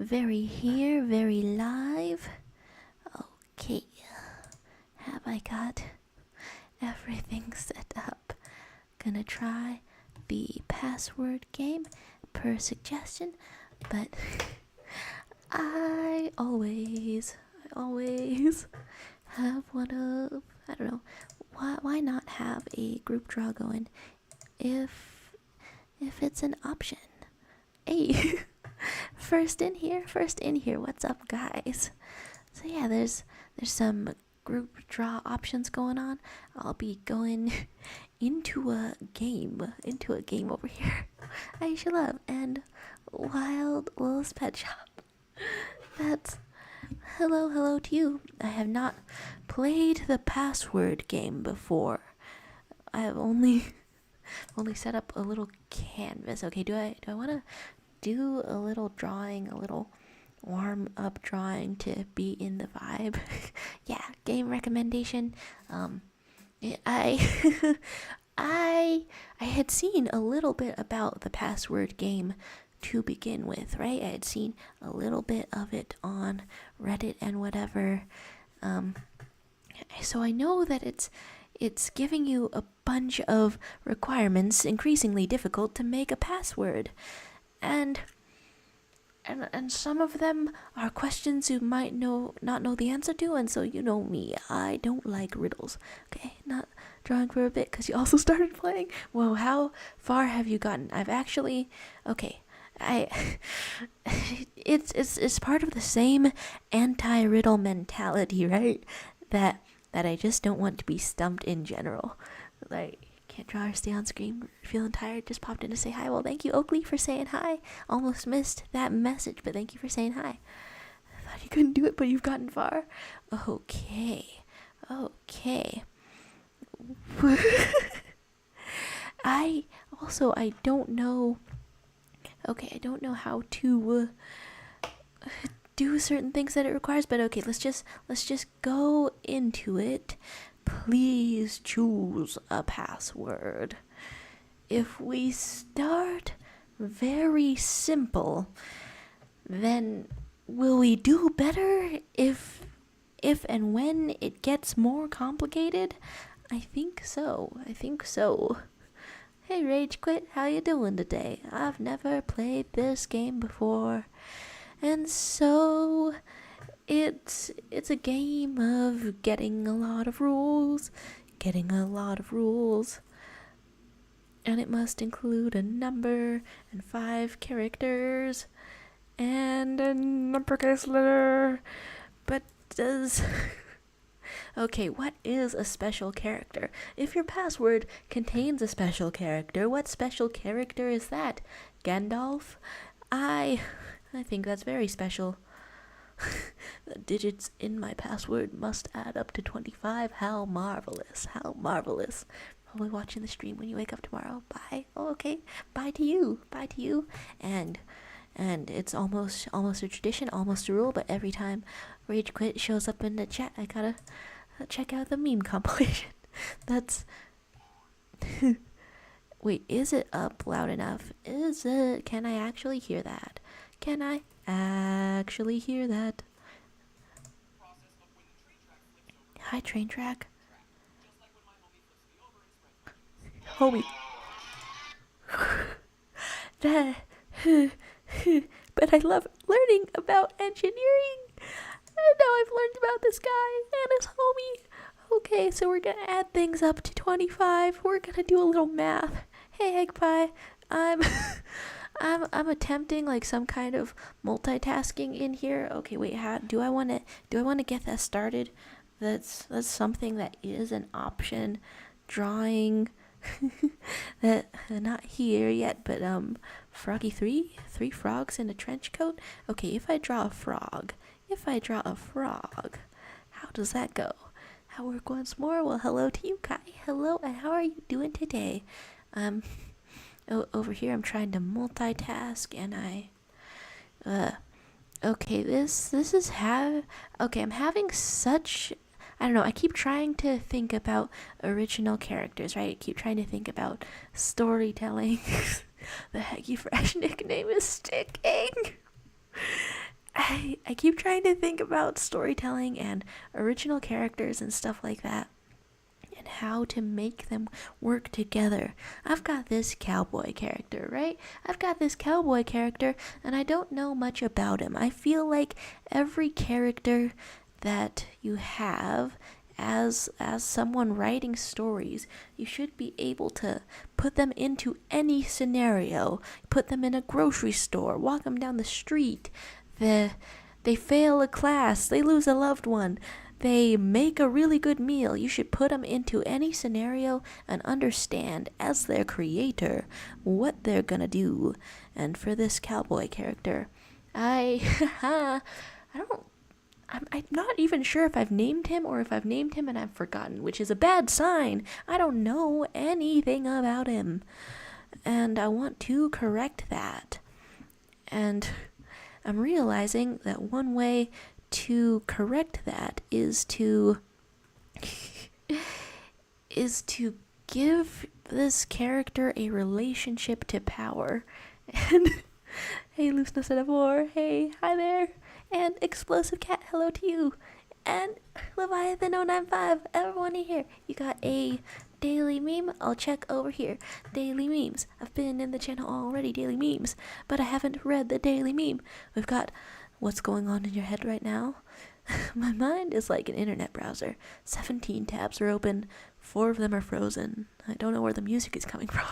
very here, very live. Okay, have I got everything set up? Gonna try the password game per suggestion, but I always have one of, I don't know, why not have a group draw going if it's an option. Hey, first in here, what's up, guys? So yeah, there's some group draw options going on. I'll be going into a game over here. I should love and Wild Will's Pet Shop. That's hello to you. I have not played the password game before. I have only set up a little canvas. Okay, do I want to do a little drawing, a little warm up drawing to be in the vibe? Yeah, game recommendation. I I had seen a little bit about the password game to begin with, right? I had seen a little bit of it on Reddit and whatever. So I know that it's giving you a bunch of requirements, increasingly difficult to make a password. And some of them are questions you might not know the answer to, and so you know me, I don't like riddles. Okay, not drawing for a bit because you also started playing. Whoa, how far have you gotten? I've actually, okay, it's part of the same anti-riddle mentality, right? That I just don't want to be stumped in general. Like, can't draw or stay on screen, feeling tired, just popped in to say hi. Well, thank you, Oakley, for saying hi. Almost missed that message, but thank you for saying hi. I thought you couldn't do it, but you've gotten far. Okay. I don't know. Okay, I don't know how to do certain things that it requires, but okay, let's just go into it. Please choose a password. If we start very simple, then will we do better if and when it gets more complicated? I think so. Hey Rage Quit, how you doing today? I've never played this game before. And so it's a game of getting a lot of rules, and it must include a number and 5 characters and an uppercase letter. But does okay, what is a special character? If your password contains a special character, what special character is that? Gandalf? I think that's very special. The digits in my password must add up to 25. How marvelous. Probably watching the stream when you wake up tomorrow. Bye. Oh, okay. Bye to you. And it's almost a tradition, almost a rule, but every time Rage Quit shows up in the chat, I gotta check out the meme compilation. That's wait, is it up loud enough? Can I actually hear that? Hi, train track. Homie. That but I love learning about engineering. And now I've learned about this guy and his homie. Okay, so we're gonna add things up to 25. We're gonna do a little math. Hey, Egg Pie, I'm attempting like some kind of multitasking in here. Okay, wait, how do I want to get that started? That's something that is an option. Drawing that not here yet, but Froggy 3 frogs in a trench coat. Okay, if I draw a frog, how does that go? I'll work once more. Well, hello to you, Kai. Hello, and how are you doing today? Over here I'm trying to multitask, and okay, this is okay, I'm having such, I don't know, I keep trying to think about original characters, right? I keep trying to think about storytelling. The Heggy Fresh nickname is sticking. I keep trying to think about storytelling and original characters and stuff like that, and how to make them work together. I've got this cowboy character, right? I've got this cowboy character, and I don't know much about him. I feel like every character that you have as someone writing stories, you should be able to put them into any scenario. Put them in a grocery store, walk them down the street. They fail a class, they lose a loved one, they make a really good meal. You should put them into any scenario and understand, as their creator, what they're gonna do. And for this cowboy character, I'm not even sure if I've named him or if I've named him and I've forgotten, which is a bad sign. I don't know anything about him, and I want to correct that. And I'm realizing that one way to correct that is to give this character a relationship to power. And hey, Looseness at a 4, hey, hi there. And Explosive Cat, hello to you. And Leviathan095, everyone here. You got a daily meme? I'll check over here. Daily memes. I've been in the channel already, daily memes, but I haven't read the daily meme. We've got what's going on in your head right now. My mind is like an internet browser. 17 tabs are open, 4 of them are frozen. I don't know where the music is coming from.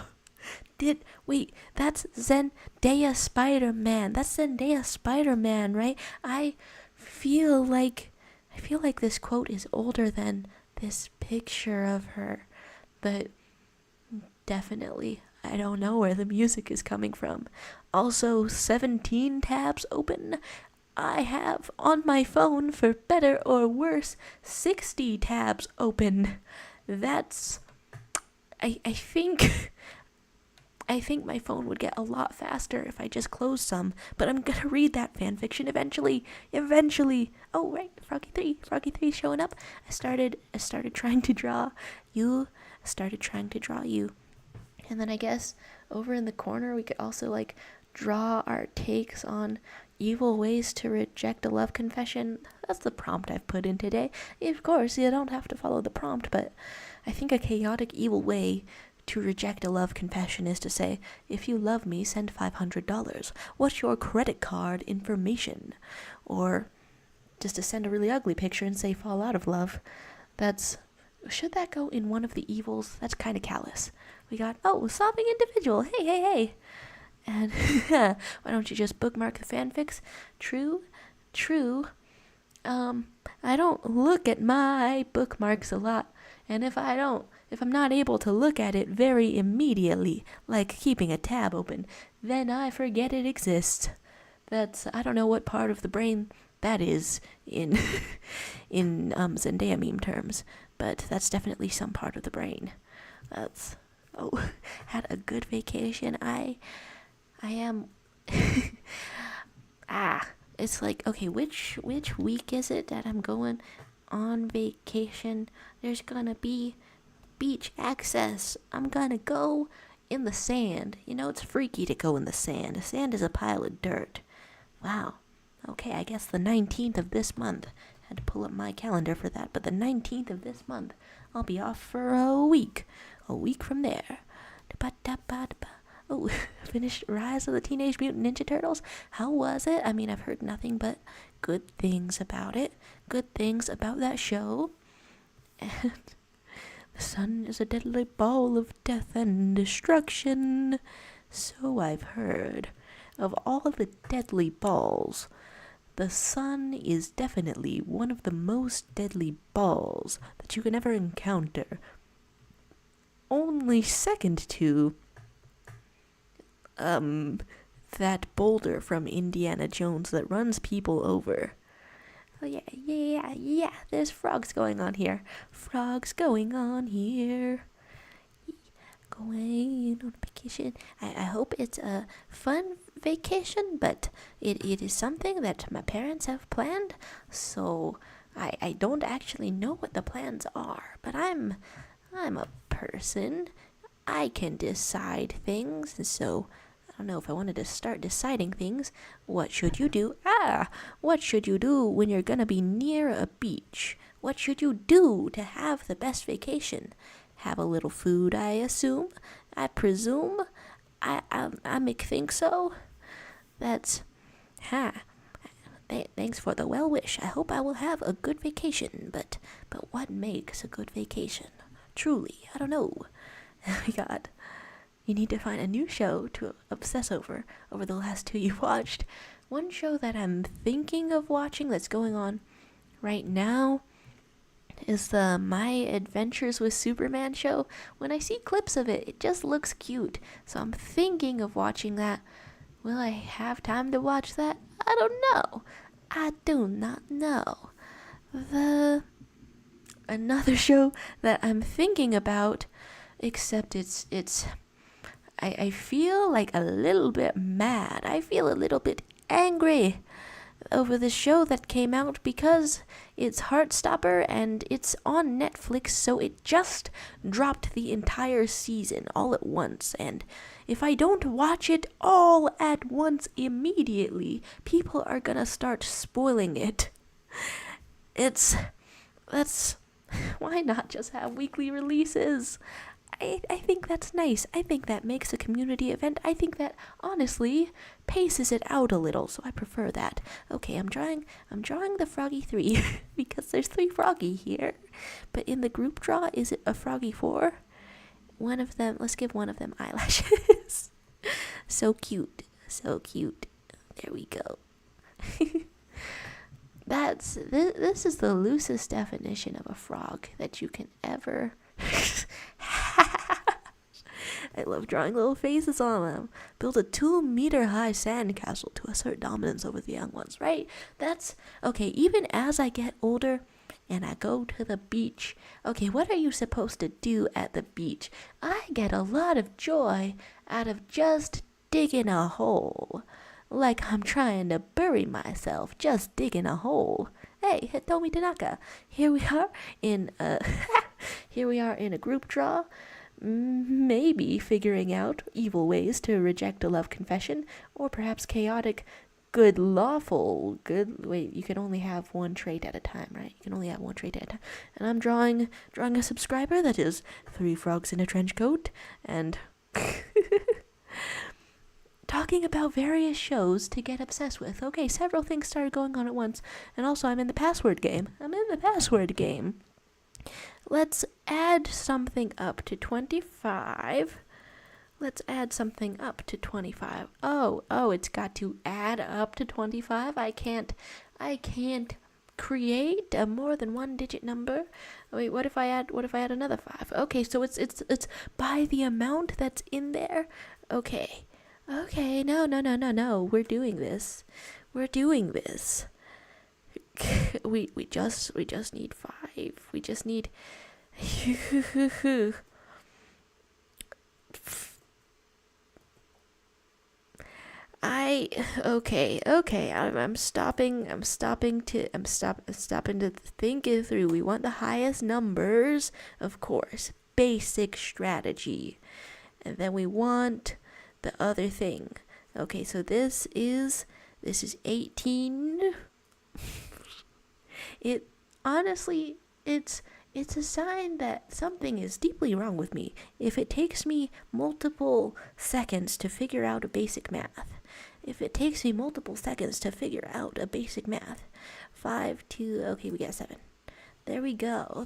Wait, that's Zendaya Spider-Man. That's Zendaya Spider-Man, right? I feel like this quote is older than this picture of her, but definitely I don't know where the music is coming from. Also, 17 tabs open. I have on my phone, for better or worse, 60 tabs open. That's I think my phone would get a lot faster if I just closed some, but I'm gonna read that fanfiction eventually. Oh, right, Froggy 3 showing up. I started trying to draw you. And then I guess over in the corner we could also like draw our takes on evil ways to reject a love confession. That's the prompt I've put in today. Of course, you don't have to follow the prompt, but I think a chaotic evil way to reject a love confession is to say, if you love me, send $500. What's your credit card information? Or just to send a really ugly picture and say, fall out of love. Should that go in one of the evils? That's kind of callous. We got, sobbing individual. Hey. And why don't you just bookmark the fanfics? True. I don't look at my bookmarks a lot. And if I'm not able to look at it very immediately, like keeping a tab open, then I forget it exists. I don't know what part of the brain that is in Zendaya meme terms, but that's definitely some part of the brain. Had a good vacation. I am it's like, okay, which week is it that I'm going on vacation? There's gonna be beach access. I'm gonna go in the sand. You know, it's freaky to go in the sand. The sand is a pile of dirt. Wow. Okay, I guess the 19th of this month. Had to pull up my calendar for that, but the 19th of this month, I'll be off for a week. A week from there. Oh, finished Rise of the Teenage Mutant Ninja Turtles. How was it? I mean, I've heard nothing but good things about it. Good things about that show. And the sun is a deadly ball of death and destruction. So I've heard. Of all the deadly balls, the sun is definitely one of the most deadly balls that you can ever encounter. Only second to that boulder from Indiana Jones that runs people over. Oh yeah, there's frogs going on here. Going on on vacation. I hope it's a fun vacation, but it is something that my parents have planned, so I don't actually know what the plans are, but I'm a person. I can decide things, so don't know if I wanted to start deciding things. What should you do? What should you do when you're gonna be near a beach? What should you do to have the best vacation? Have a little food, I assume. I presume. I make think so. That's, thanks for the well wish. I hope I will have a good vacation. But what makes a good vacation? Truly, I don't know. Oh my god. You need to find a new show to obsess over the last 2 you've watched. One show that I'm thinking of watching that's going on right now is the My Adventures with Superman show. When I see clips of it, it just looks cute. So I'm thinking of watching that. Will I have time to watch that? I don't know. I do not know. Another show that I'm thinking about, except I feel like a little bit mad. I feel a little bit angry over the show that came out because it's Heartstopper and it's on Netflix, so it just dropped the entire season all at once. And if I don't watch it all at once immediately, people are gonna start spoiling it. Why not just have weekly releases? I think that's nice. I think that makes a community event. I think that honestly paces it out a little, so I prefer that. Okay, I'm drawing the Froggy 3 because there's 3 Froggy here. But in the group draw, is it a Froggy 4? One of them, let's give one of them eyelashes. So cute. So cute. There we go. This is the loosest definition of a frog that you can ever. I love drawing little faces on them. Build a 2-meter high sandcastle to assert dominance over the young ones, right? That's okay. Even as I get older and I go to the beach, okay, what are you supposed to do at the beach? I get a lot of joy out of just digging a hole. Like I'm trying to bury myself, just digging a hole. Hey, Hitomi Tanaka. Here we are in a group draw, maybe figuring out evil ways to reject a love confession, or perhaps chaotic, good, lawful, good. Wait, you can only have one trait at a time, right? You can only have one trait at a time. And I'm drawing a subscriber that is 3 frogs in a trench coat, and talking about various shows to get obsessed with. Okay, several things started going on at once. And also, I'm in the password game. Let's add something up to 25. Oh, it's got to add up to 25. I can't create a more than 1-digit number. Wait, what if I add another 5? Okay, so it's by the amount that's in there. Okay, no. We're doing this. We just need 5. We just need. I'm stopping to think it through. We want the highest numbers, of course. Basic strategy. And then we want the other thing. Okay, so this is 18. It honestly, it's a sign that something is deeply wrong with me if it takes me multiple seconds to figure out a basic math. 5, 2, okay, we got 7. There we go.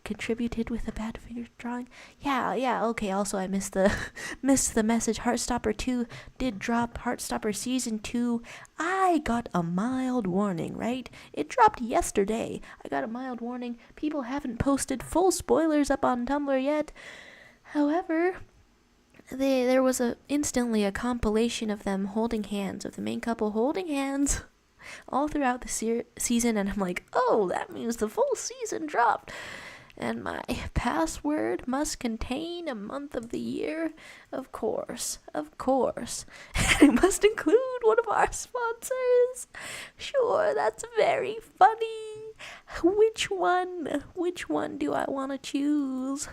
Contributed with a bad finger drawing. Yeah, okay. Also, I missed the message. Heartstopper 2 did drop. Heartstopper Season 2. I got a mild warning, right? It dropped yesterday. I got a mild warning. People haven't posted full spoilers up on Tumblr yet. However, there was instantly a compilation of them holding hands, of the main couple holding hands all throughout the season, and I'm like, oh, that means the full season dropped. And my password must contain a month of the year. Of course. It must include one of our sponsors. Sure, that's very funny. Which one do I want to choose?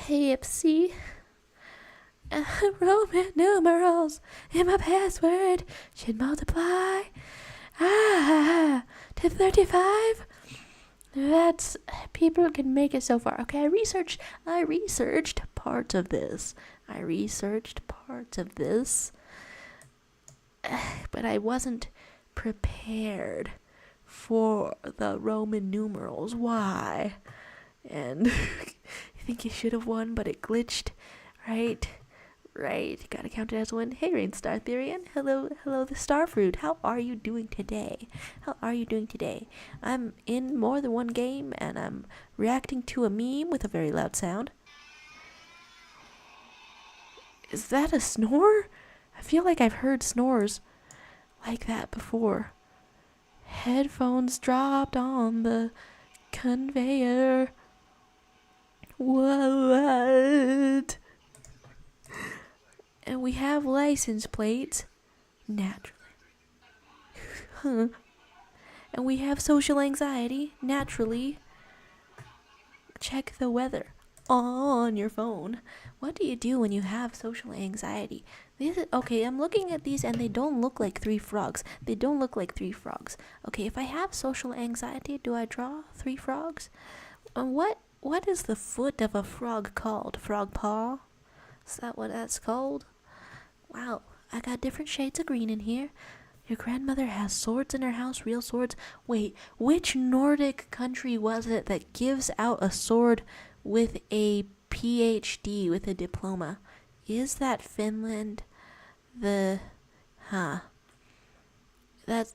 KFC. Roman numerals in my password should multiply to 35. That's, people can make it so far. Okay, I researched parts of this. But I wasn't prepared for the Roman numerals. Why? And I think you should have won, but it glitched. Right. Gotta count it as one. Hey, Rain Star Therian. Hello, the Starfruit. How are you doing today? I'm in more than one game, and I'm reacting to a meme with a very loud sound. Is that a snore? I feel like I've heard snores like that before. Headphones dropped on the conveyor. What? And we have license plates, naturally. And we have social anxiety, naturally. Check the weather on your phone. What do you do when you have social anxiety? Okay, I'm looking at these and they don't look like three frogs. Okay, if I have social anxiety, do I draw three frogs? What is the foot of a frog called? Frog paw? Is that what that's called? Wow, I got different shades of green in here. Your grandmother has swords in her house, real swords. Wait, which Nordic country was it that gives out a sword with a PhD, with a diploma? Is that Finland? That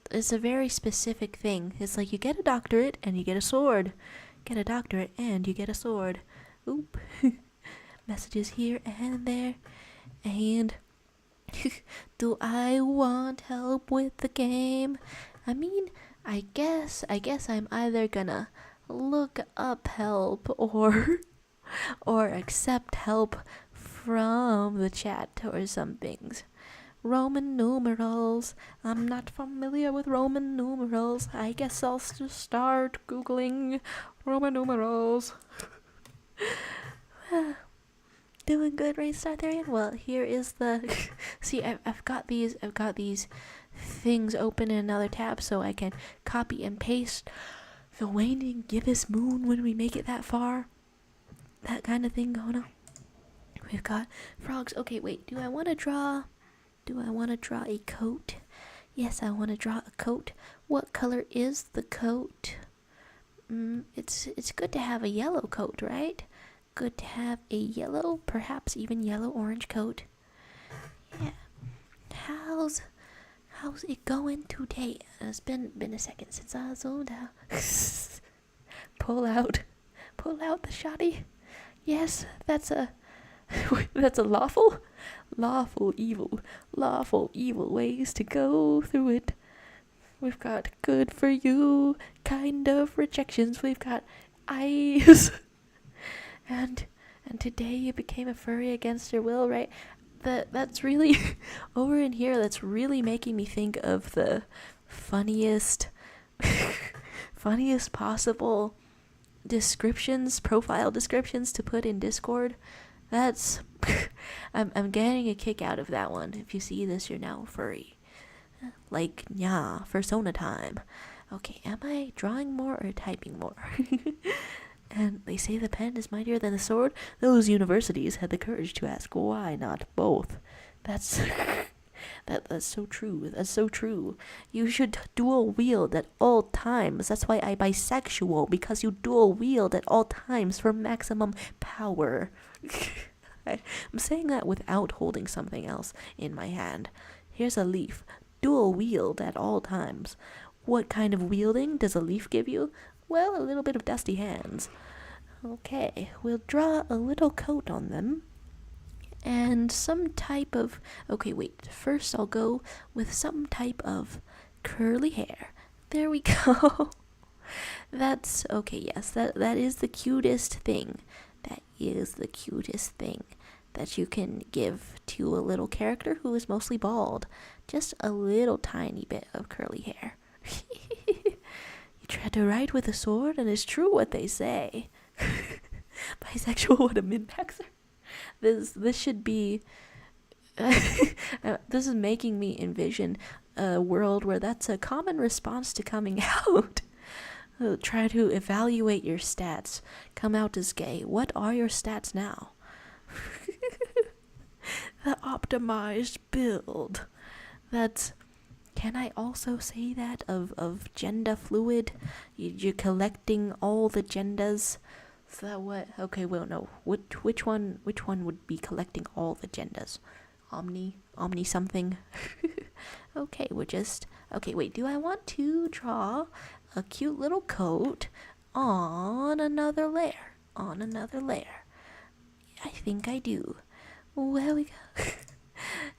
is a very specific thing. It's like you get a doctorate and you get a sword. Get a doctorate and you get a sword. Oop. Messages here and there. And do I want help with the game? I mean, I guess I'm either gonna look up help or accept help from the chat or some things. Roman numerals. I'm not familiar with Roman numerals. I guess I'll just start Googling Roman numerals. Doing good, Rain Star Therian? Well, here is the see, I've got these things open in another tab so I can copy and paste the waning gibbous moon when we make it that far. That kind of thing going on. We've got frogs. Okay, wait, do I want to draw a coat? Yes, I want to draw a coat. What color is the coat? It's good to have a yellow coat, right? Good to have a yellow, perhaps even yellow-orange coat. Yeah. How's it going today? It's been a second since I zoned out. Pull out the shotty. Yes, that's a lawful evil ways to go through it. We've got good for you kind of rejections. We've got eyes. And today you became a furry against your will, right? That's really over in here. That's really making me think of the funniest possible profile descriptions to put in Discord. That's I'm getting a kick out of that one. If you see this, you're now furry. Like, yeah, persona time. Okay, am I drawing more or typing more? And they say the pen is mightier than the sword. Those universities had the courage to ask why not both. That's so true. That's so true. You should dual wield at all times. That's why I'm bisexual, because you dual wield at all times for maximum power. I'm saying that without holding something else in my hand. Here's a leaf. Dual wield at all times. What kind of wielding does a leaf give you? Well, a little bit of dusty hands. Okay, we'll draw a little coat on them. And some type of... Okay, wait. First I'll go with some type of curly hair. There we go. That's... Okay, yes, that is the cutest thing. That is the cutest thing that you can give to a little character who is mostly bald. Just a little tiny bit of curly hair. You try to write with a sword, and it's true what they say. bisexual, what a min-maxer. This should be this is making me envision a world where that's a common response to coming out. Try to evaluate your stats. Come out as gay. What are your stats now? The optimized build. That's... Can I also say that of gender fluid? You're collecting all the genders. Is that what? Okay, well, no. Which one would be collecting all the genders? Omni something. Okay, okay, wait, do I want to draw a cute little coat on another layer? I think I do. There we go.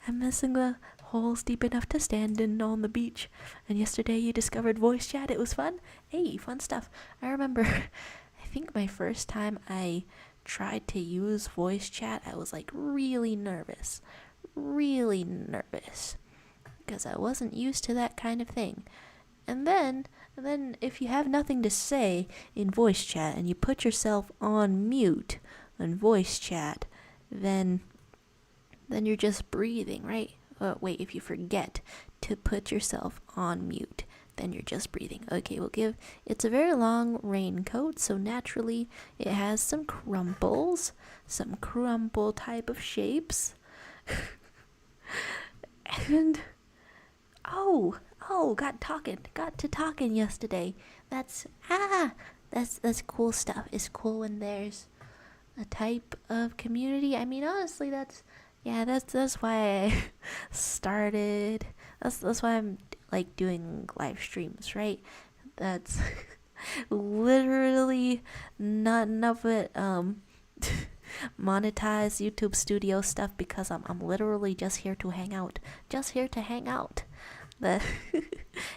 I'm missing the holes deep enough to stand in on the beach. And yesterday you discovered voice chat. It was fun. Hey, fun stuff. I remember, I think my first time I tried to use voice chat, I was like really nervous. Because I wasn't used to that kind of thing. And then if you have nothing to say in voice chat and you put yourself on mute on voice chat, then you're just breathing, right? Wait, if you forget to put yourself on mute, then you're just breathing. Okay, it's a very long raincoat, so naturally it has some crumple type of shapes. And got to talking yesterday. That's cool stuff. It's cool when there's a type of community. I mean, honestly, that's why I started. That's why I'm like doing live streams, right? That's literally not enough of it monetize YouTube studio stuff, because I'm literally just here to hang out. The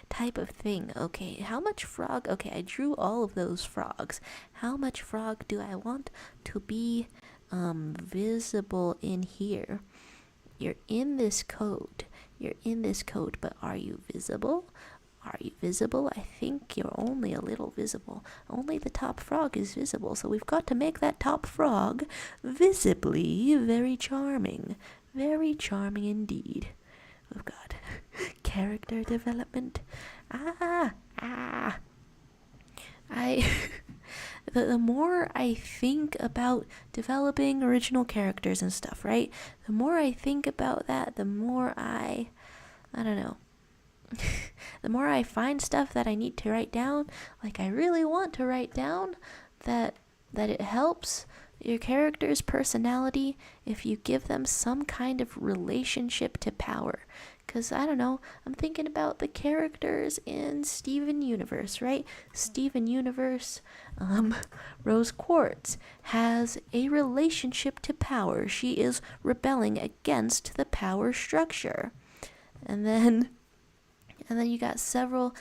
type of thing. Okay, how much frog? Okay, I drew all of those frogs. How much frog do I want to be visible in here? You're in this code, but are you visible? I think you're only a little visible. Only the top frog is visible, so we've got to make that top frog visibly very charming. Very charming indeed. We've got character development. The more I think about developing original characters and stuff, right? The more I think about that, the more I don't know. The more I find stuff that I need to write down, like I really want to write down, that it helps your character's personality if you give them some kind of relationship to power. Because, I don't know, I'm thinking about the characters in Steven Universe, right? Steven Universe, Rose Quartz has a relationship to power. She is rebelling against the power structure. And then you got several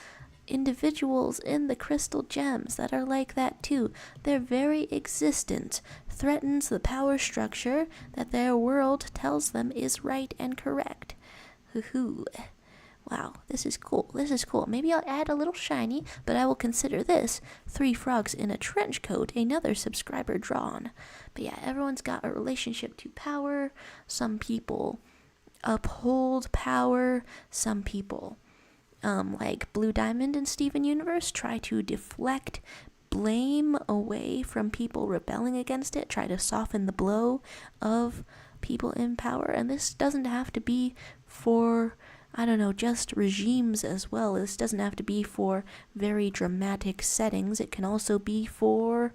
individuals in the crystal gems that are like that too. Their very existence threatens the power structure that their world tells them is right and correct. Hoo-hoo. Wow, this is cool. Maybe I'll add a little shiny, but I will consider this 3 frogs in a trench coat another subscriber drawn. But yeah, everyone's got a relationship to power. Some people uphold power. Some people like Blue Diamond and Steven Universe, try to deflect blame away from people rebelling against it, try to soften the blow of people in power. And this doesn't have to be for, I don't know, just regimes as well. This doesn't have to be for very dramatic settings. It can also be for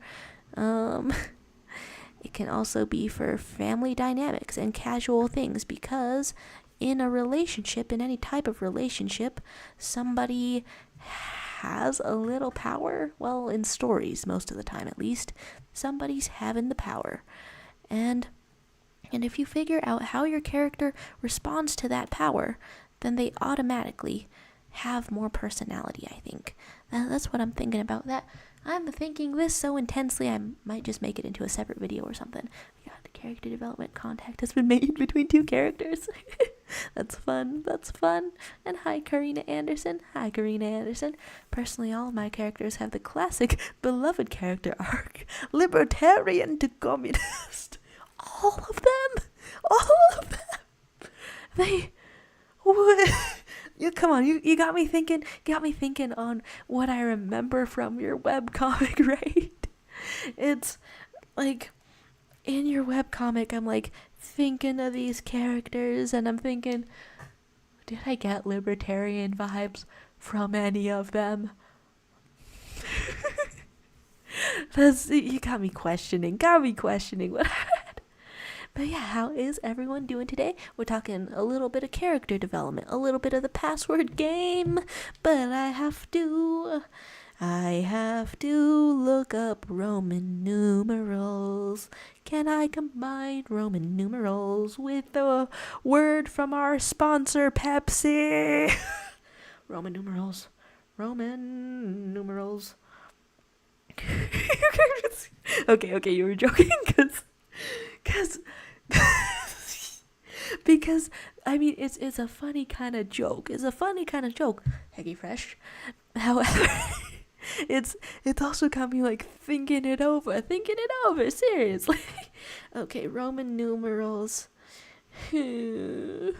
family dynamics and casual things, because in a relationship, in any type of relationship, somebody has a little power. Well, in stories, most of the time at least, somebody's having the power. And if you figure out how your character responds to that power, then they automatically have more personality, I think. That's what I'm thinking about. That I'm thinking this so intensely, I might just make it into a separate video or something. Yeah, the character development contact has been made between 2 characters. That's fun. That's fun. And hi, Karina Anderson. Hi, Karina Anderson. Personally, all of my characters have the classic beloved character arc. Libertarian to communist. All of them. All of them. They... What? You come on, you got me thinking on what I remember from your webcomic, right? It's like in your webcomic I'm like thinking of these characters and I'm thinking, did I get libertarian vibes from any of them? You got me questioning what. But yeah, how is everyone doing today? We're talking a little bit of character development, a little bit of the password game, but I have to look up Roman numerals. Can I combine Roman numerals with the word from our sponsor, Pepsi? Roman numerals. Okay, you were joking, because I mean it's a funny kind of joke. Heggy fresh. However, it's also got me like thinking it over seriously. Okay, Roman numerals. Can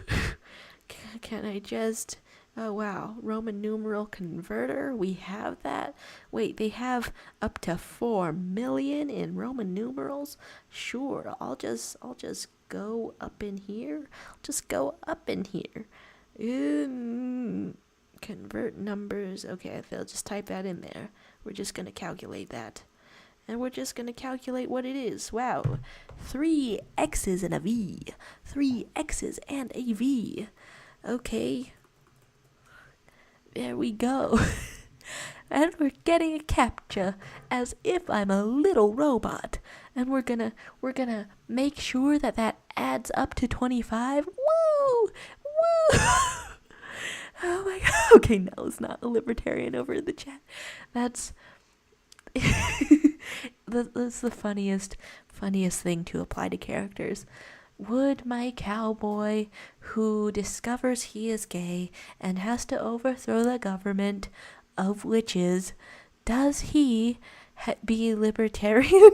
I just... Oh wow, Roman numeral converter, we have that. Wait, they have up to 4 million in Roman numerals? Sure, I'll just go up in here. Convert numbers. Okay, I'll just type that in there. We're just gonna calculate that. And we're just gonna calculate what it is. Wow, 3 X's and a V. 3 X's and a V. Okay. There we go. And we're getting a CAPTCHA as if I'm a little robot. And we're gonna make sure that adds up to 25. Woo! Oh my god. Okay, no, it's not a libertarian over in the chat. That's that's the funniest thing to apply to characters. Would my cowboy, who discovers he is gay and has to overthrow the government of witches, does he be libertarian?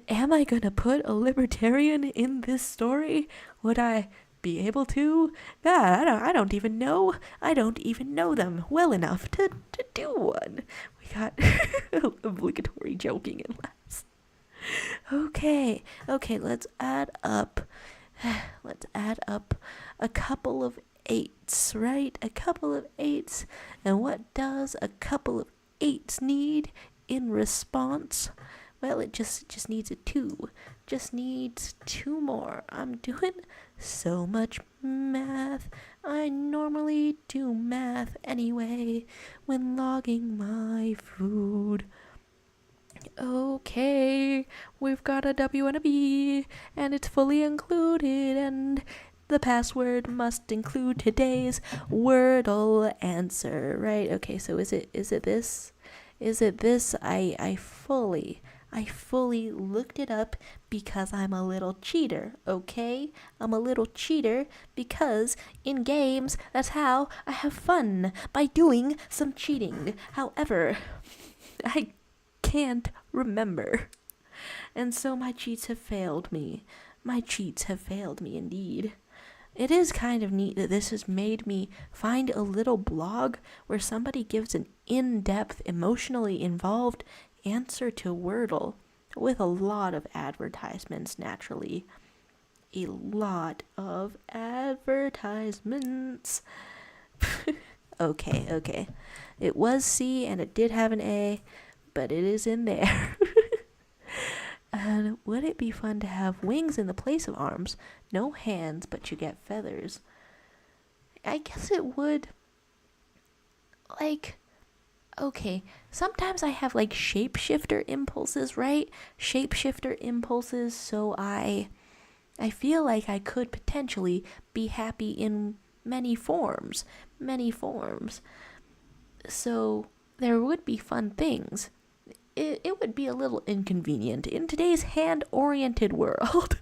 Am I gonna put a libertarian in this story? Would I be able to? God, I don't even know them well enough to do one. We got obligatory joking in last. Okay, let's add up a couple of 8s, right? A couple of 8s. And what does a couple of 8s need in response? Well, it just needs a 2. Just needs 2 more. I'm doing so much math. I normally do math anyway when logging my food. Okay, we've got a W and a B, and it's fully included, and the password must include today's Wordle answer, right? Okay, so is it this? I fully looked it up because I'm a little cheater, okay? I'm a little cheater because in games, that's how I have fun, by doing some cheating. However, I can't remember. And so my cheats have failed me. Indeed. It is kind of neat that this has made me find a little blog where somebody gives an in-depth, emotionally involved answer to Wordle with a lot of advertisements, naturally. A lot of advertisements. Okay. It was C and it did have an A, but it is in there. And would it be fun to have wings in the place of arms? No hands, but you get feathers. I guess it would. Like, okay, sometimes I have like shapeshifter impulses, right? Shapeshifter impulses, so I feel like I could potentially be happy in many forms. So there would be fun things. It would be a little inconvenient in today's hand-oriented world.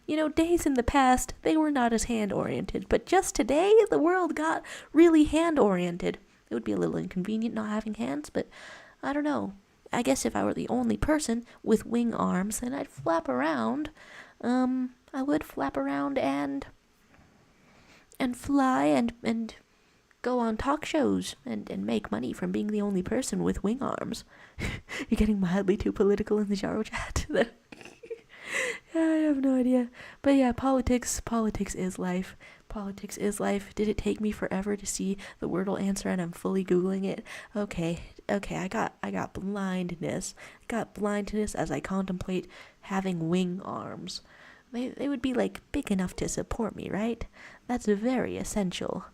days in the past, they were not as hand-oriented, but just today, the world got really hand-oriented. It would be a little inconvenient not having hands, but I don't know. I guess if I were the only person with wing arms, then I'd flap around. I would flap around and fly and go on talk shows and make money from being the only person with wing arms. You're getting mildly too political in the Jaro chat. I have no idea. But yeah, politics is life. Politics is life. Did it take me forever to see the Wordle answer and I'm fully Googling it? Okay, I got blindness. I got blindness as I contemplate having wing arms. They would be like big enough to support me, right? That's very essential.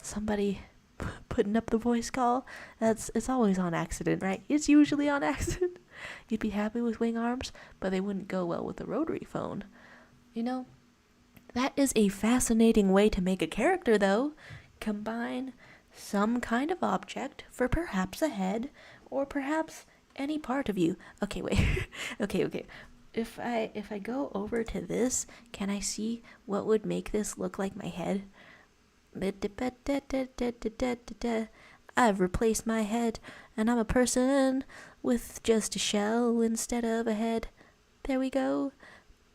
Somebody putting up the voice call, it's always on accident, right? It's usually on accident. You'd be happy with wing arms, but they wouldn't go well with a rotary phone. That is a fascinating way to make a character, though. Combine some kind of object for perhaps a head, or perhaps any part of you. Okay, wait. Okay. If I go over to this, can I see what would make this look like my head? I've replaced my head, and I'm a person with just a shell instead of a head. There we go.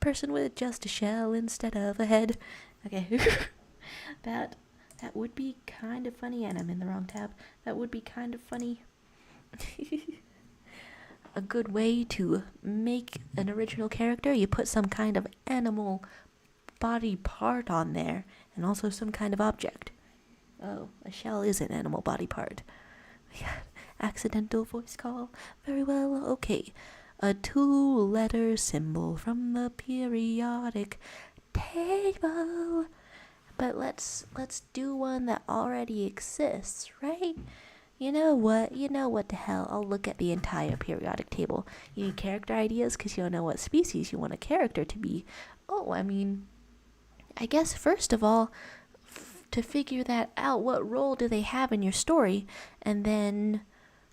Person with just a shell instead of a head. Okay. That would be kind of funny, and I'm in the wrong tab. That would be kind of funny. A good way to make an original character, you put some kind of animal body part on there, and also some kind of object. Oh, a shell is an animal body part. Yeah, accidental voice call. Very well, okay. A 2-letter symbol from the periodic table. But let's do one that already exists, right? You know what the hell, I'll look at the entire periodic table. You need character ideas because you don't know what species you want a character to be. Oh, I guess first of all, to figure that out, what role do they have in your story? And then,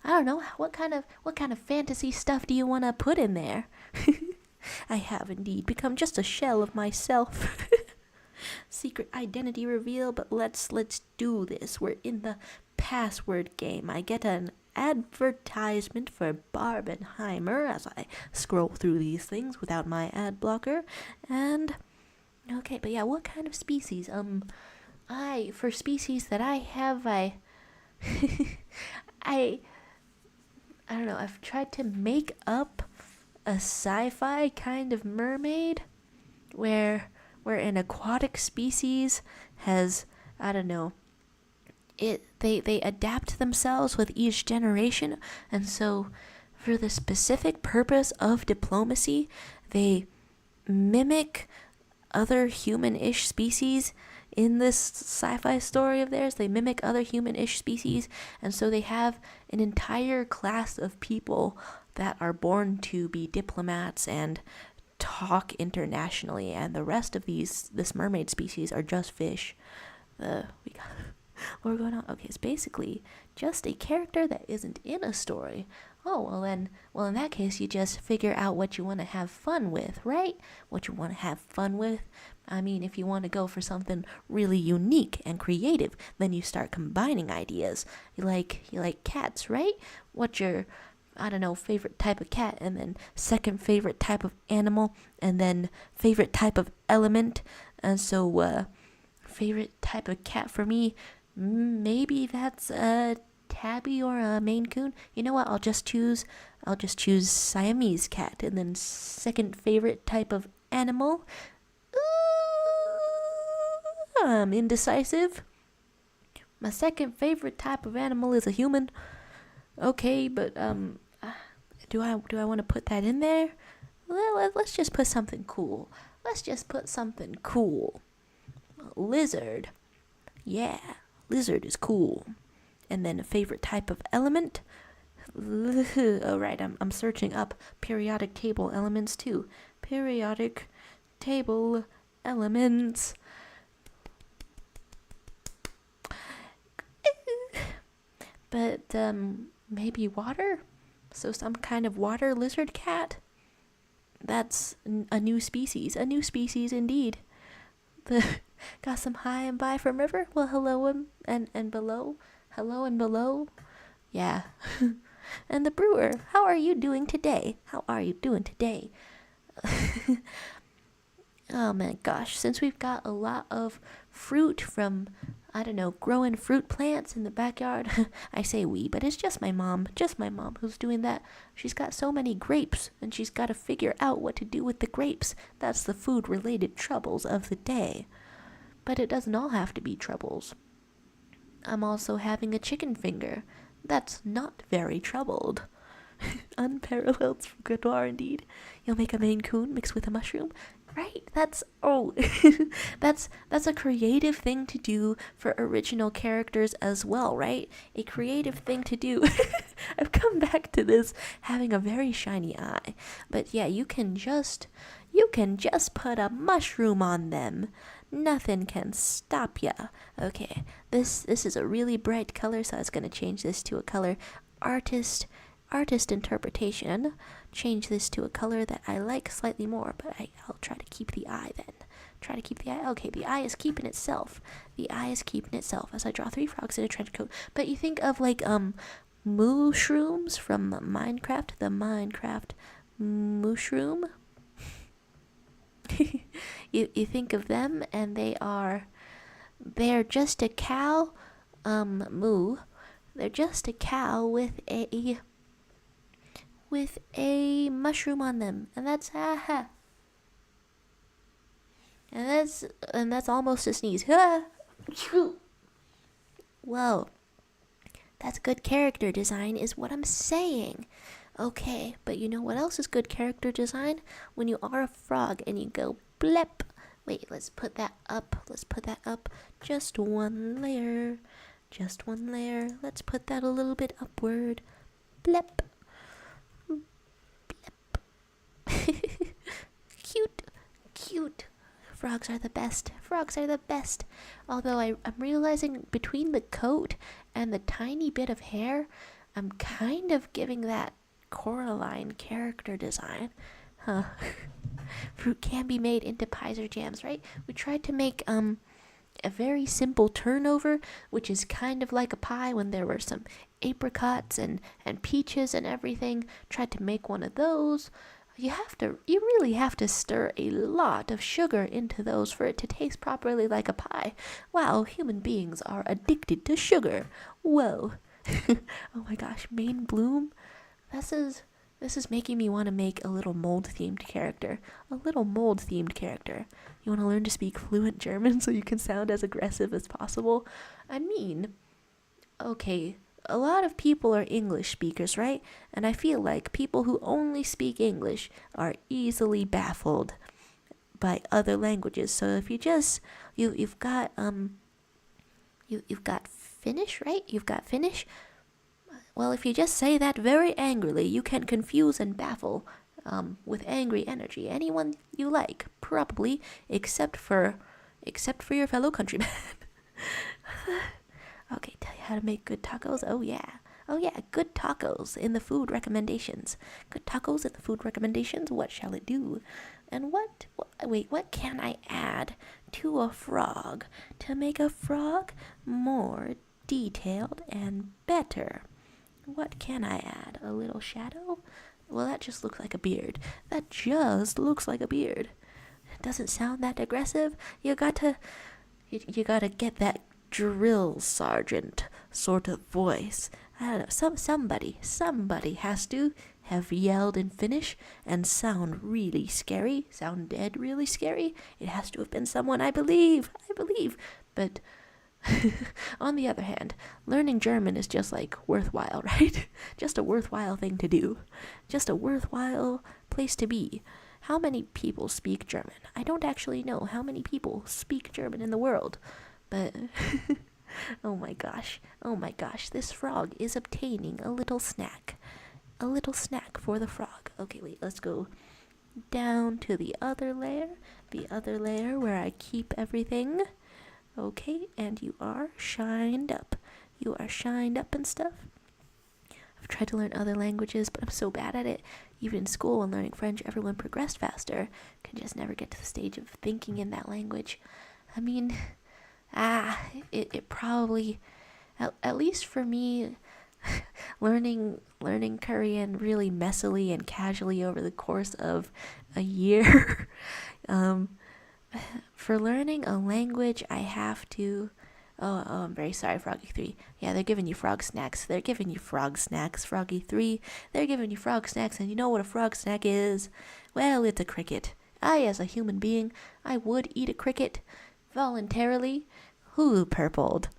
I don't know, what kind of fantasy stuff do you want to put in there? I have indeed become just a shell of myself. Secret identity reveal, but let's do this. We're in the password game. I get an advertisement for Barbenheimer as I scroll through these things without my ad blocker. And okay, but yeah, what kind of species? For species that I have, I don't know, I've tried to make up a sci-fi kind of mermaid where an aquatic species has, I don't know, they adapt themselves with each generation, and so for the specific purpose of diplomacy, they mimic other human-ish species. In this sci-fi story of theirs, they mimic other human-ish species, and so they have an entire class of people that are born to be diplomats and talk internationally, and the rest of this mermaid species are just fish. What we're going on. Okay, it's basically just a character that isn't in a story. Oh, well in that case, you just figure out what you want to have fun with, right? What you want to have fun with. If you want to go for something really unique and creative, then you start combining ideas. You like cats, right? What's your, I don't know, favorite type of cat, and then second favorite type of animal, and then favorite type of element. And so, favorite type of cat for me, maybe that's a tabby or a Maine Coon. You know what? I'll just choose Siamese cat. And then second favorite type of animal, I'm indecisive. My second favorite type of animal is a human. Okay, but do I want to put that in there? Well, let's just put something cool. Lizard. Yeah, lizard is cool. And then a favorite type of element. Alright, I'm searching up periodic table elements too. Periodic table elements. But maybe water? So some kind of water lizard cat? That's a new species. A new species indeed. Got some high and by from river? Well, hello and below. Hello and below. Yeah. And the brewer, how are you doing today? How are you doing today? Oh my gosh, since we've got a lot of fruit from, I don't know, growing fruit plants in the backyard. I say we, but it's just my mom who's doing that. She's got so many grapes, and she's got to figure out what to do with the grapes. That's the food-related troubles of the day. But it doesn't all have to be troubles. I'm also having a chicken finger. That's not very troubled. Unparalleled couture indeed. You'll make a Maine Coon mixed with a mushroom. Right, that's that's a creative thing to do for original characters as well, right? A creative thing to do. I've come back to this having a very shiny eye. But yeah, you can just put a mushroom on them. Nothing can stop ya. Okay, this is a really bright color, so I was gonna change this to a color artist interpretation. Change this to a color that I like slightly more, but I'll try to keep the eye then. Try to keep the eye. Okay, the eye is keeping itself. The eye is keeping itself as I draw 3 frogs in a trench coat. But you think of like mushrooms from Minecraft, the Minecraft mushroom. you think of them, and they're just a cow, moo. They're just a cow with a mushroom on them, and that's and that's almost a sneeze. Whoa, that's good character design, is what I'm saying. Okay, but you know what else is good character design? When you are a frog and you go blep. Wait, let's put that up. Just one layer. Let's put that a little bit upward. Blep. Cute. Frogs are the best. Although I'm realizing between the coat and the tiny bit of hair, I'm kind of giving that Coraline character design. Huh. Fruit can be made into pies or jams, right? We tried to make a very simple turnover, which is kind of like a pie when there were some apricots and peaches and everything. Tried to make one of those. You really have to stir a lot of sugar into those for it to taste properly like a pie. Wow, human beings are addicted to sugar. Whoa. Oh my gosh, Maine Bloom. This is making me want to make a little mold-themed character. You want to learn to speak fluent German so you can sound as aggressive as possible? I mean, okay, a lot of people are English speakers, right? And I feel like people who only speak English are easily baffled by other languages. So if you've got Finnish, right? You've got Finnish. Well, if you just say that very angrily, you can confuse and baffle with angry energy anyone you like, probably, except for your fellow countrymen. Okay, tell you how to make good tacos. Oh yeah, good tacos in the food recommendations. What shall it do? And what can I add to a frog to make a frog more detailed and better? What can I add? A little shadow? Well, that just looks like a beard. It doesn't sound that aggressive. You gotta get that drill sergeant sort of voice. I don't know. Somebody has to have yelled in Finnish and sound dead really scary. It has to have been someone I believe. But on the other hand, learning German is just like worthwhile, right? Just a worthwhile thing to do. Just a worthwhile place to be. How many people speak German? I don't actually know how many people speak German in the world. But oh my gosh, this frog is obtaining a little snack. A little snack for the frog. Okay, wait, let's go down to the other layer where I keep everything. Okay, and you are shined up. And stuff. I've tried to learn other languages, but I'm so bad at it. even in school when learning French, everyone progressed faster, can just never get to the stage of thinking in that language. I mean, it probably, at least for me, learning Korean really messily and casually over the course of a year. For learning a language, I have to. Oh, I'm very sorry, Froggy 3. Yeah, they're giving you frog snacks. They're giving you frog snacks, Froggy 3. They're giving you frog snacks, and you know what a frog snack is? Well, it's a cricket. I, as a human being, I would eat a cricket voluntarily. Who purpled?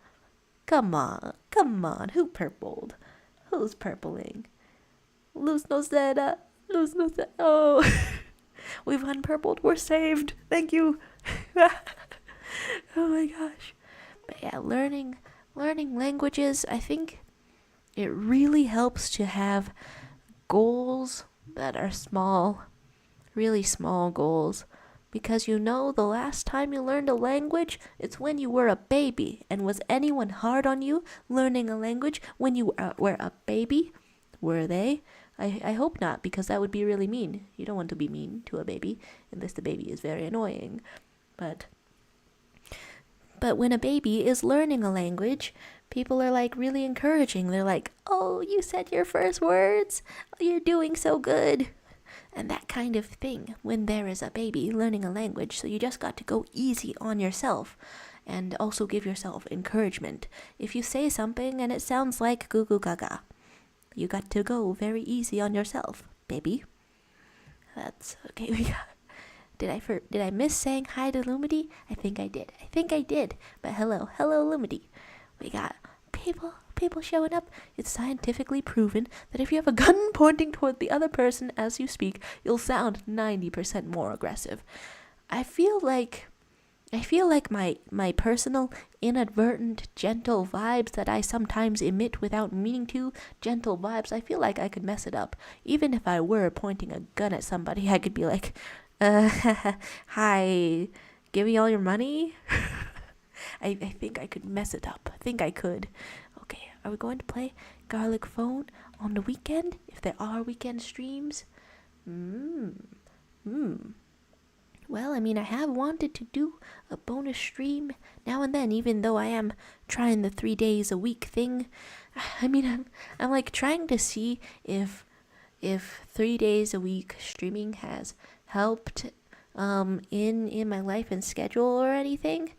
Come on, who purpled? Who's purpling? Luz no seda. Oh, we've unpurpled. We're saved. Thank you. Oh my gosh. But yeah, learning languages, I think it really helps to have goals that are small, really small goals. Because you know the last time you learned a language, it's when you were a baby. And was anyone hard on you learning a language when you were a baby? Were they? I hope not, because that would be really mean. You don't want to be mean to a baby, unless the baby is very annoying. But when a baby is learning a language, people are like really encouraging. They're like, oh, you said your first words. You're doing so good. And that kind of thing when there is a baby learning a language. So you just got to go easy on yourself and also give yourself encouragement. If you say something and it sounds like goo goo gaga, you got to go very easy on yourself, baby. That's okay. Did I miss saying hi to Lumity? I think I did. But hello Lumity. We got people showing up. It's scientifically proven that if you have a gun pointing toward the other person as you speak, you'll sound 90% more aggressive. I feel like my personal inadvertent gentle vibes that I sometimes emit without meaning to, gentle vibes, I feel like I could mess it up. Even if I were pointing a gun at somebody, I could be like, hi, give me all your money. I think I could mess it up. I think I could. Okay, are we going to play Garlic Phone on the weekend? If there are weekend streams? Well, I mean, I have wanted to do a bonus stream now and then, even though I am trying the 3 days a week thing. I mean, I'm like trying to see if 3 days a week streaming has helped in my life and schedule or anything.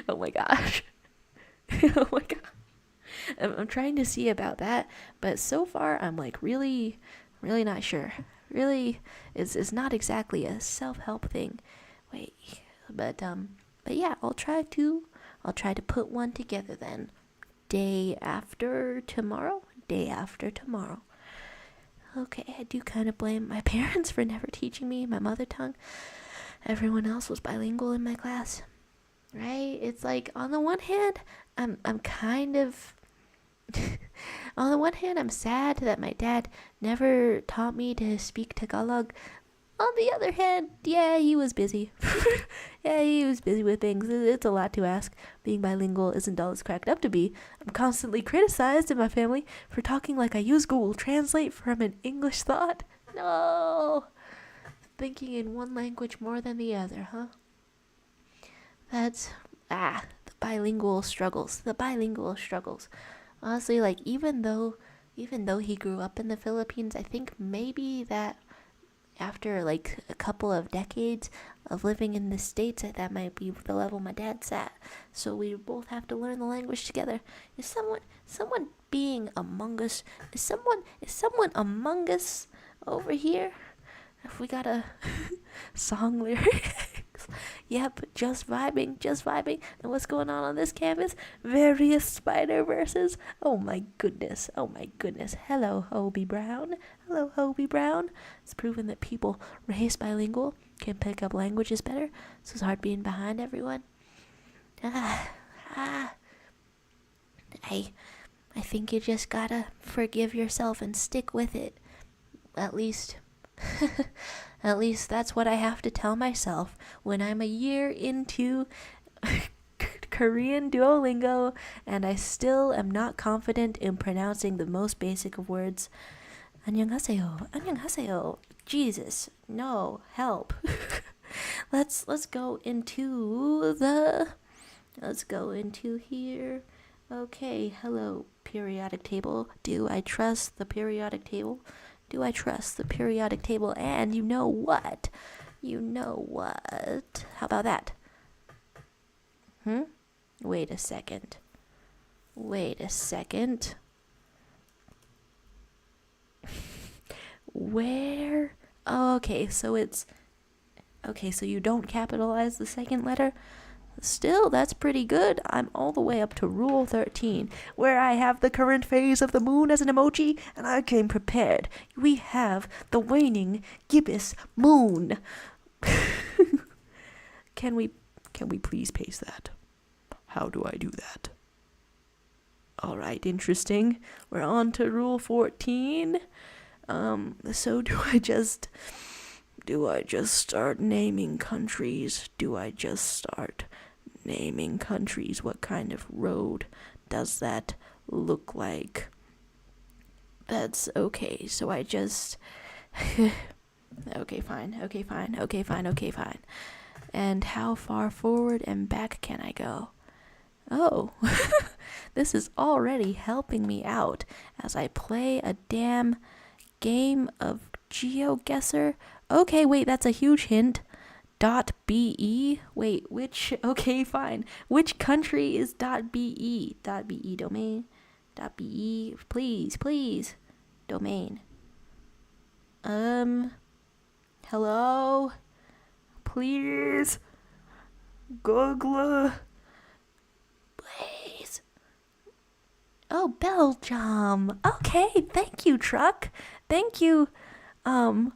Oh my gosh. Oh my god. I'm trying to see about that, but so far I'm like really not sure. Really, it's not exactly a self-help thing. Wait, but yeah, I'll try to put one together then. Day after tomorrow. Okay, I do kind of blame my parents for never teaching me my mother tongue. Everyone else was bilingual in my class, right? It's like, on the one hand, I'm kind of on the one hand, I'm sad that my dad never taught me to speak Tagalog. On the other hand, yeah, he was busy. Yeah, he was busy with things. It's a lot to ask. Being bilingual isn't all it's cracked up to be. I'm constantly criticized in my family for talking like I use Google Translate from an English thought. No! Thinking in one language more than the other, huh? That's, the bilingual struggles. Honestly, like, even though he grew up in the Philippines, I think maybe that after like a couple of decades of living in the States, that might be the level my dad's at. So we both have to learn the language together. Is someone being among us? Is someone among us over here? If we got a song lyrics. Yep, just vibing. And what's going on this canvas? Various Spider-Verses. Oh my goodness. Hello, Hobie Brown. It's proven that people raised bilingual can pick up languages better, so it's hard being behind everyone. I think you just gotta forgive yourself and stick with it. At least that's what I have to tell myself when I'm a year into Korean Duolingo and I still am not confident in pronouncing the most basic of words. 안녕하세요. 안녕하세요. Jesus, no, help. Let's go into here. Okay, hello, periodic table. Do I trust the periodic table? Do I trust the periodic table? And you know what? How about that? Wait a second. Where? Oh, okay, so you don't capitalize the second letter? Still, that's pretty good. I'm all the way up to Rule 13, where I have the current phase of the moon as an emoji, and I came prepared. We have the waning gibbous moon. Can we please paste that? How do I do that? Alright, interesting. We're on to Rule 14. So do I just start naming countries? What kind of road does that look like? That's okay. So I just Okay, fine. And how far forward and back can I go? Oh, this is already helping me out as I play a damn game of GeoGuessr. Okay, wait, that's a huge hint. .be? Wait, which? Okay, fine. Which country is .be? .be domain? .be? Please. Domain. Hello? Please? Google? Please? Oh, Belgium. Okay, thank you, truck. Thank you, Van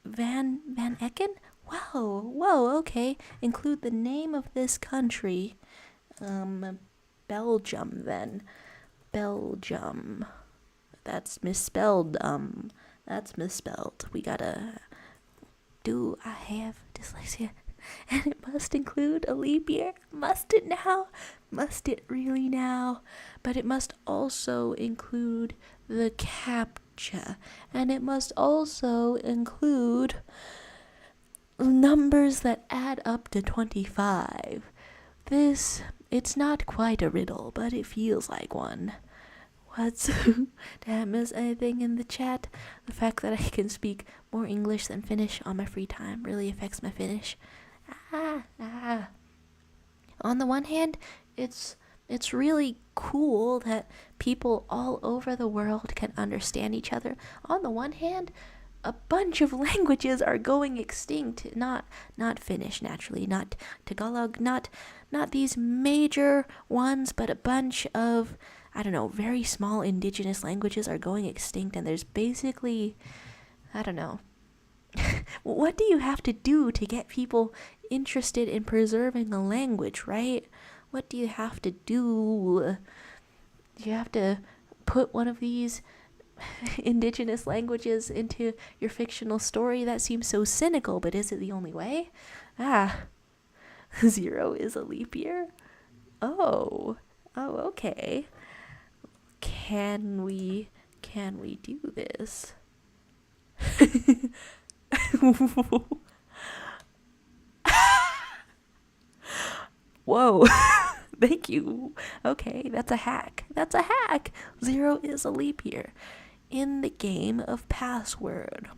Ecken? Whoa, okay. Include the name of this country. Belgium, then. Belgium. That's misspelled, That's misspelled. Do I have dyslexia? And it must include a leap year? Must it now? Must it really now? But it must also include the CAPTCHA. And it must also include numbers that add up to 25. It's not quite a riddle, but it feels like one. Did I miss anything in the chat? The fact that I can speak more English than Finnish on my free time really affects my Finnish. On the one hand, it's really cool that people all over the world can understand each other. On the one hand, a bunch of languages are going extinct. Not Finnish, naturally, not Tagalog, not these major ones, but a bunch of, I don't know, very small indigenous languages are going extinct, and there's basically, I don't know. What do you have to do to get people interested in preserving a language, right? What do you have to do? Do you have to put one of these indigenous languages into your fictional story? That seems so cynical, but is it the only way? 0 is a leap year? Oh, okay. Can we do this? Whoa. Thank you. Okay, that's a hack. 0 is a leap year. In the game of password.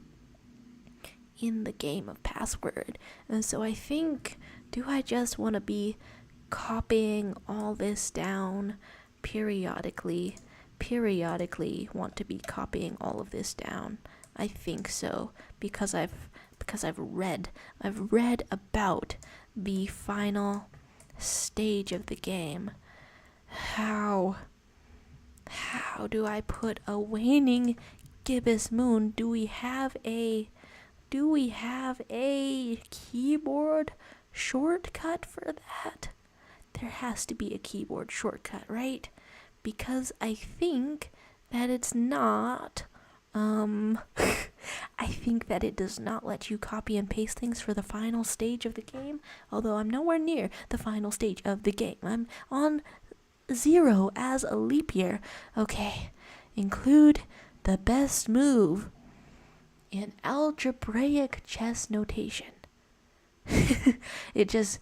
And so I think, do I just want to be copying all this down periodically want to be copying all of this down? I think so, because I've read about the final stage of the game. How do I put a waning gibbous moon? Do we have a keyboard shortcut for that? There has to be a keyboard shortcut, right? Because I think that it's not I think that it does not let you copy and paste things for the final stage of the game, although I'm nowhere near the final stage of the game. I'm on 0 as a leap year. Okay, include the best move in algebraic chess notation. it just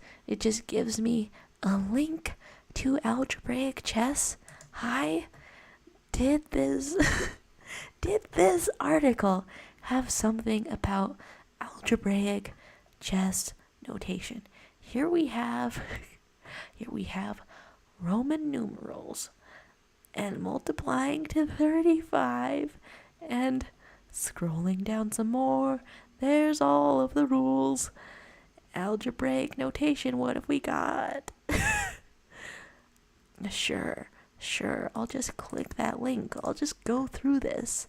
gives me a link to algebraic chess. Hi, did this article have something about algebraic chess notation? Here we have Roman numerals and multiplying to 35 and scrolling down some more. There's all of the rules. Algebraic notation, what have we got? Sure, I'll just click that link. I'll just go through this.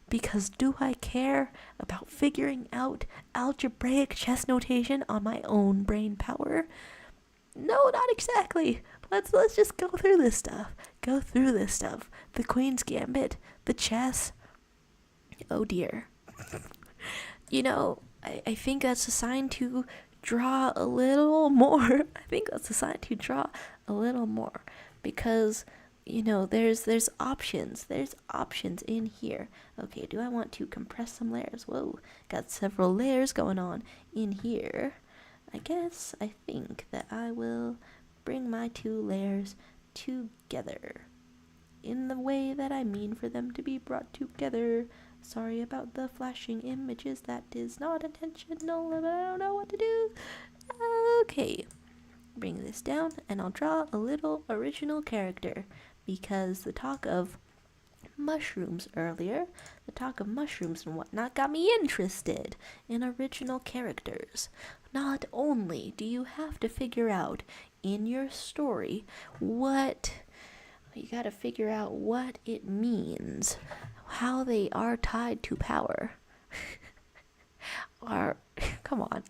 Because do I care about figuring out algebraic chess notation on my own brain power? No, not exactly. Let's just go through this stuff. The Queen's Gambit, the chess. Oh dear. I think that's a sign to draw a little more. Because, there's options. There's options in here. Okay, do I want to compress some layers? Whoa, got several layers going on in here. I think that I will bring my two layers together in the way that I mean for them to be brought together. Sorry about the flashing images, that is not intentional, but I don't know what to do. Okay, bring this down and I'll draw a little original character, because the talk of mushrooms earlier, and whatnot got me interested in original characters. Not only do you have to figure out in your story you gotta figure out what it means, how they are tied to power. Come on.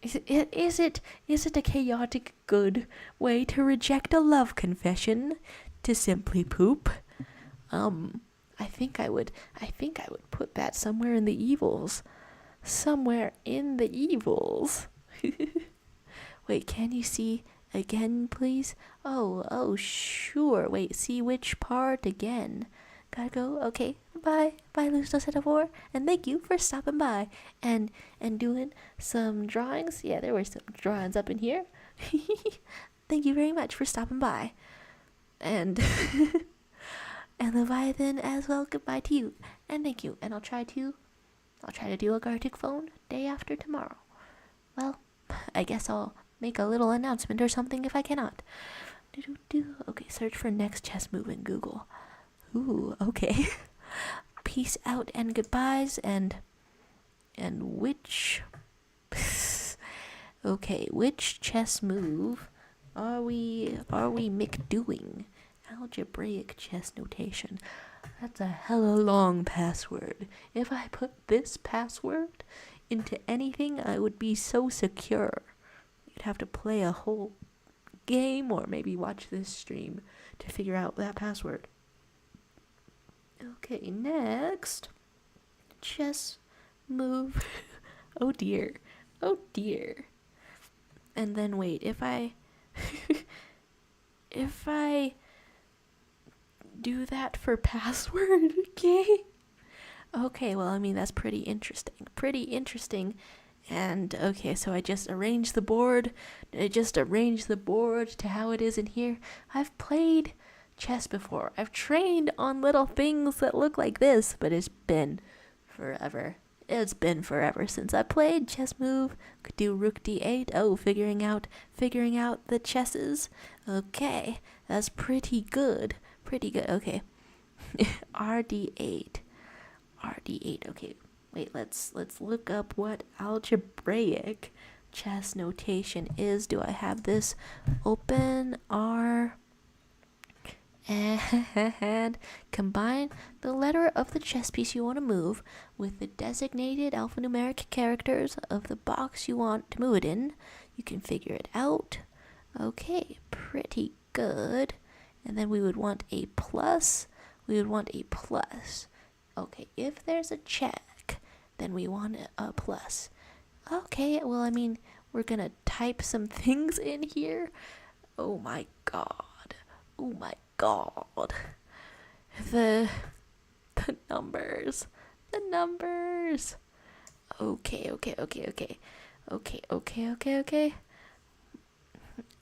Is it a chaotic good way to reject a love confession? To simply poop? I think I would put that somewhere in the evils. Wait, can you see again, please? Oh, sure. Wait, see which part again? Gotta go. Okay, bye, Lusto4, and thank you for stopping by and doing some drawings. Yeah, there were some drawings up in here. Thank you very much for stopping by, and and Leviathan as well. Goodbye to you, and thank you. And I'll try to do a Gartic phone day after tomorrow. Well, I guess I'll make a little announcement or something if I cannot. Okay, search for next chess move in Google. Ooh, okay. Peace out and goodbyes and which which chess move are we doing? Algebraic chess notation. That's a hella long password. If I put this password into anything, I would be so secure. You'd have to play a whole game or maybe watch this stream to figure out that password. Okay, next. Chess move. Oh dear. And then wait, if I do that for password, okay, well, I mean, that's pretty interesting. And okay, so I just arranged the board to how it is in here. I've played chess before. I've trained on little things that look like this, but it's been forever. Since I played chess move. Could do rook d8. Oh, figuring out the chesses. Okay, that's pretty good. Okay. rd8. Okay, wait, let's look up what algebraic chess notation is. Do I have this open? And combine the letter of the chess piece you want to move with the designated alphanumeric characters of the box you want to move it in. You can figure it out. Okay, pretty good. And then we would want a plus. Okay, if there's a check, then we want a plus. Okay, well, I mean, we're gonna type some things in here. Oh my god. The numbers. The numbers. Okay. Okay.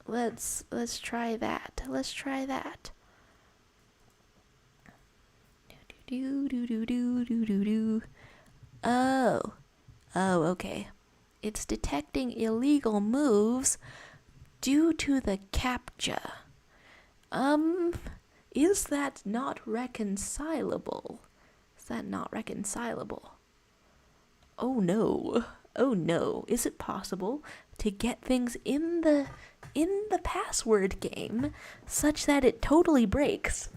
Let's try that. Let's try that. Do. Oh, okay. It's detecting illegal moves due to the CAPTCHA. Is that not reconcilable? Is that not reconcilable? Oh no. Is it possible to get things in the password game such that it totally breaks?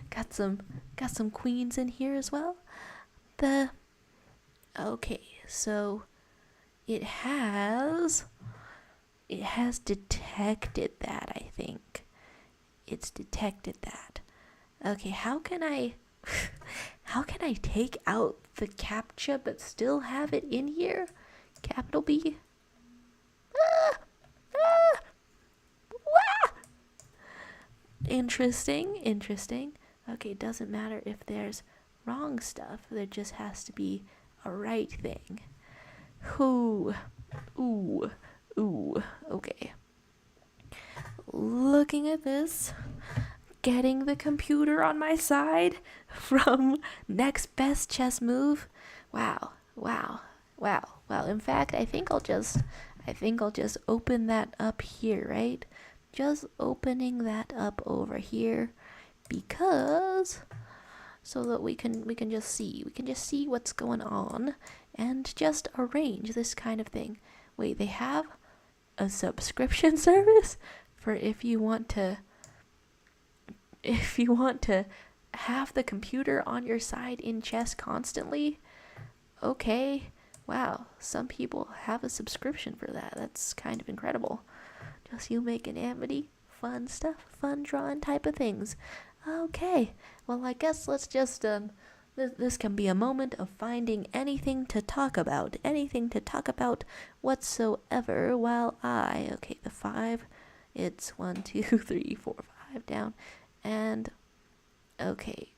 Got some queens in here as well. Okay, so it has detected that, I think. It's detected that. Okay, how can I take out the CAPTCHA but still have it in here? Capital B. Interesting. Okay, doesn't matter if there's wrong stuff. There just has to be a right thing. Ooh. Okay. Looking at this, getting the computer on my side from next best chess move. Wow. In fact, I think I'll just open that up here, right? Just opening that up over here because so that we can just see what's going on and just arrange this kind of thing. Wait, they have a subscription service for if you want to have the computer on your side in chess constantly. Okay. Wow, some people have a subscription for that. That's kind of incredible. Just you making amity, fun stuff, fun drawing type of things. Okay, well, I guess let's just, this can be a moment of finding anything to talk about whatsoever while okay, the 5, it's 1, 2, 3, 4, 5 down, and, okay.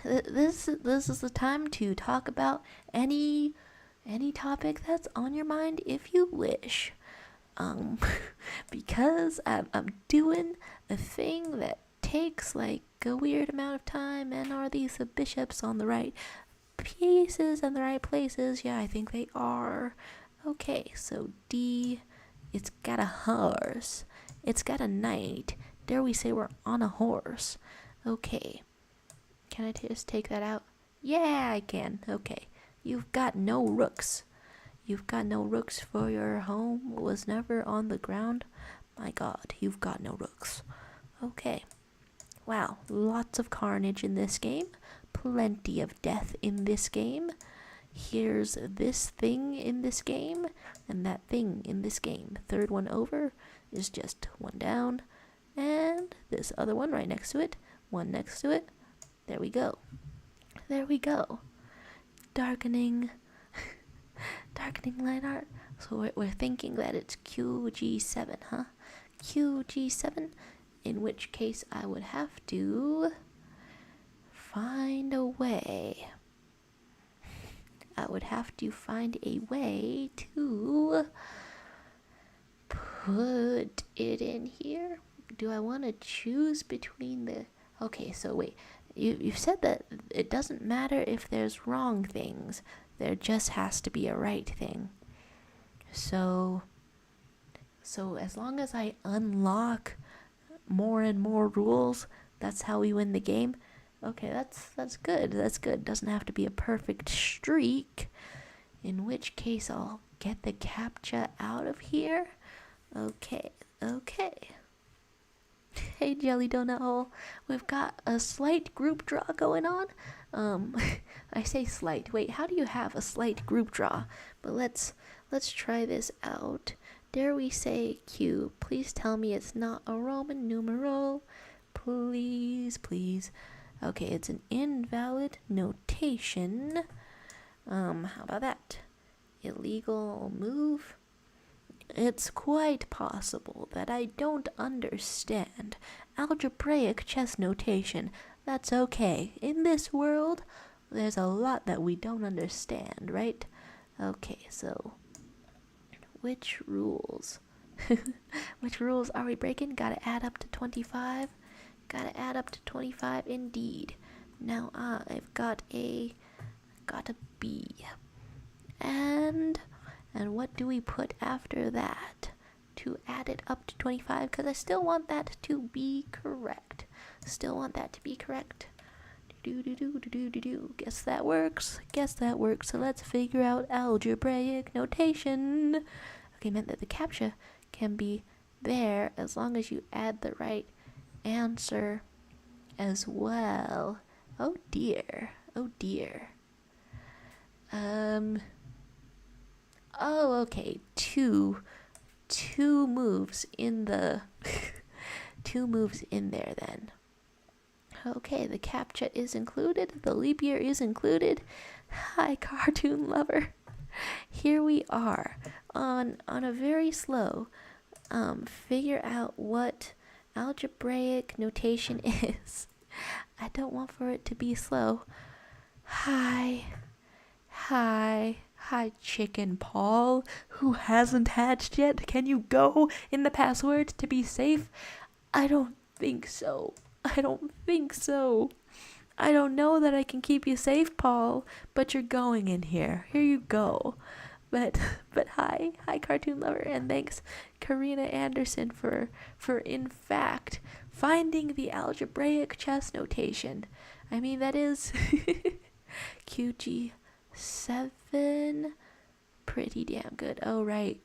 This is the time to talk about any topic that's on your mind if you wish. Because I'm doing a thing that takes like a weird amount of time, and are these the bishops on the right pieces and the right places? Yeah, I think they are. Okay, so D, it's got a horse. It's got a knight. Dare we say we're on a horse? Okay. Can I just take that out? Yeah, I can. Okay. You've got no rooks. You've got no rooks, for your home was never on the ground. My God, you've got no rooks. Okay. Wow, lots of carnage in this game. Plenty of death in this game. Here's this thing in this game, and that thing in this game. Third one over is just one down. And this other one right next to it. One next to it. There we go. Darkening line art. So we're thinking that it's QG7, huh? QG7, in which case I would have to find a way. To put it in here. Do I want to choose between the... Okay, so wait. You've said that it doesn't matter if there's wrong things. There just has to be a right thing. So as long as I unlock more and more rules, that's how we win the game. Okay, that's good. Doesn't have to be a perfect streak. In which case I'll get the CAPTCHA out of here. Okay. Hey, Jelly Donut Hole. We've got a slight group draw going on. I say slight. Wait, how do you have a slight group draw? But let's try this out. Dare we say Q? Please tell me it's not a Roman numeral. Please. Okay, it's an invalid notation. How about that? Illegal move. It's quite possible that I don't understand algebraic chess notation. That's okay. In this world, there's a lot that we don't understand, right? Okay, so which rules? Which rules are we breaking? Gotta add up to 25. Gotta add up to 25 indeed. Now I've got a B. And what do we put after that to add it up to 25? Because I still want that to be correct. Still want that to be correct. Guess that works. Guess that works. So let's figure out algebraic notation. Okay, meant that the captcha can be there as long as you add the right answer as well. Oh dear. Oh dear. Oh, okay. Two moves in the two moves in there then. Okay, the captcha is included. The leap year is included. Hi, cartoon lover. Here we are on a very slow figure out what algebraic notation is. I don't want for it to be slow. Hi, Chicken Paul, who hasn't hatched yet. Can you go in the password to be safe? I don't think so. I don't know that I can keep you safe, Paul, but you're going in here. Here you go. But hi, cartoon lover, and thanks, Karina Anderson, for in fact finding the algebraic chess notation. I mean, that is QG7, pretty damn good. Oh, right,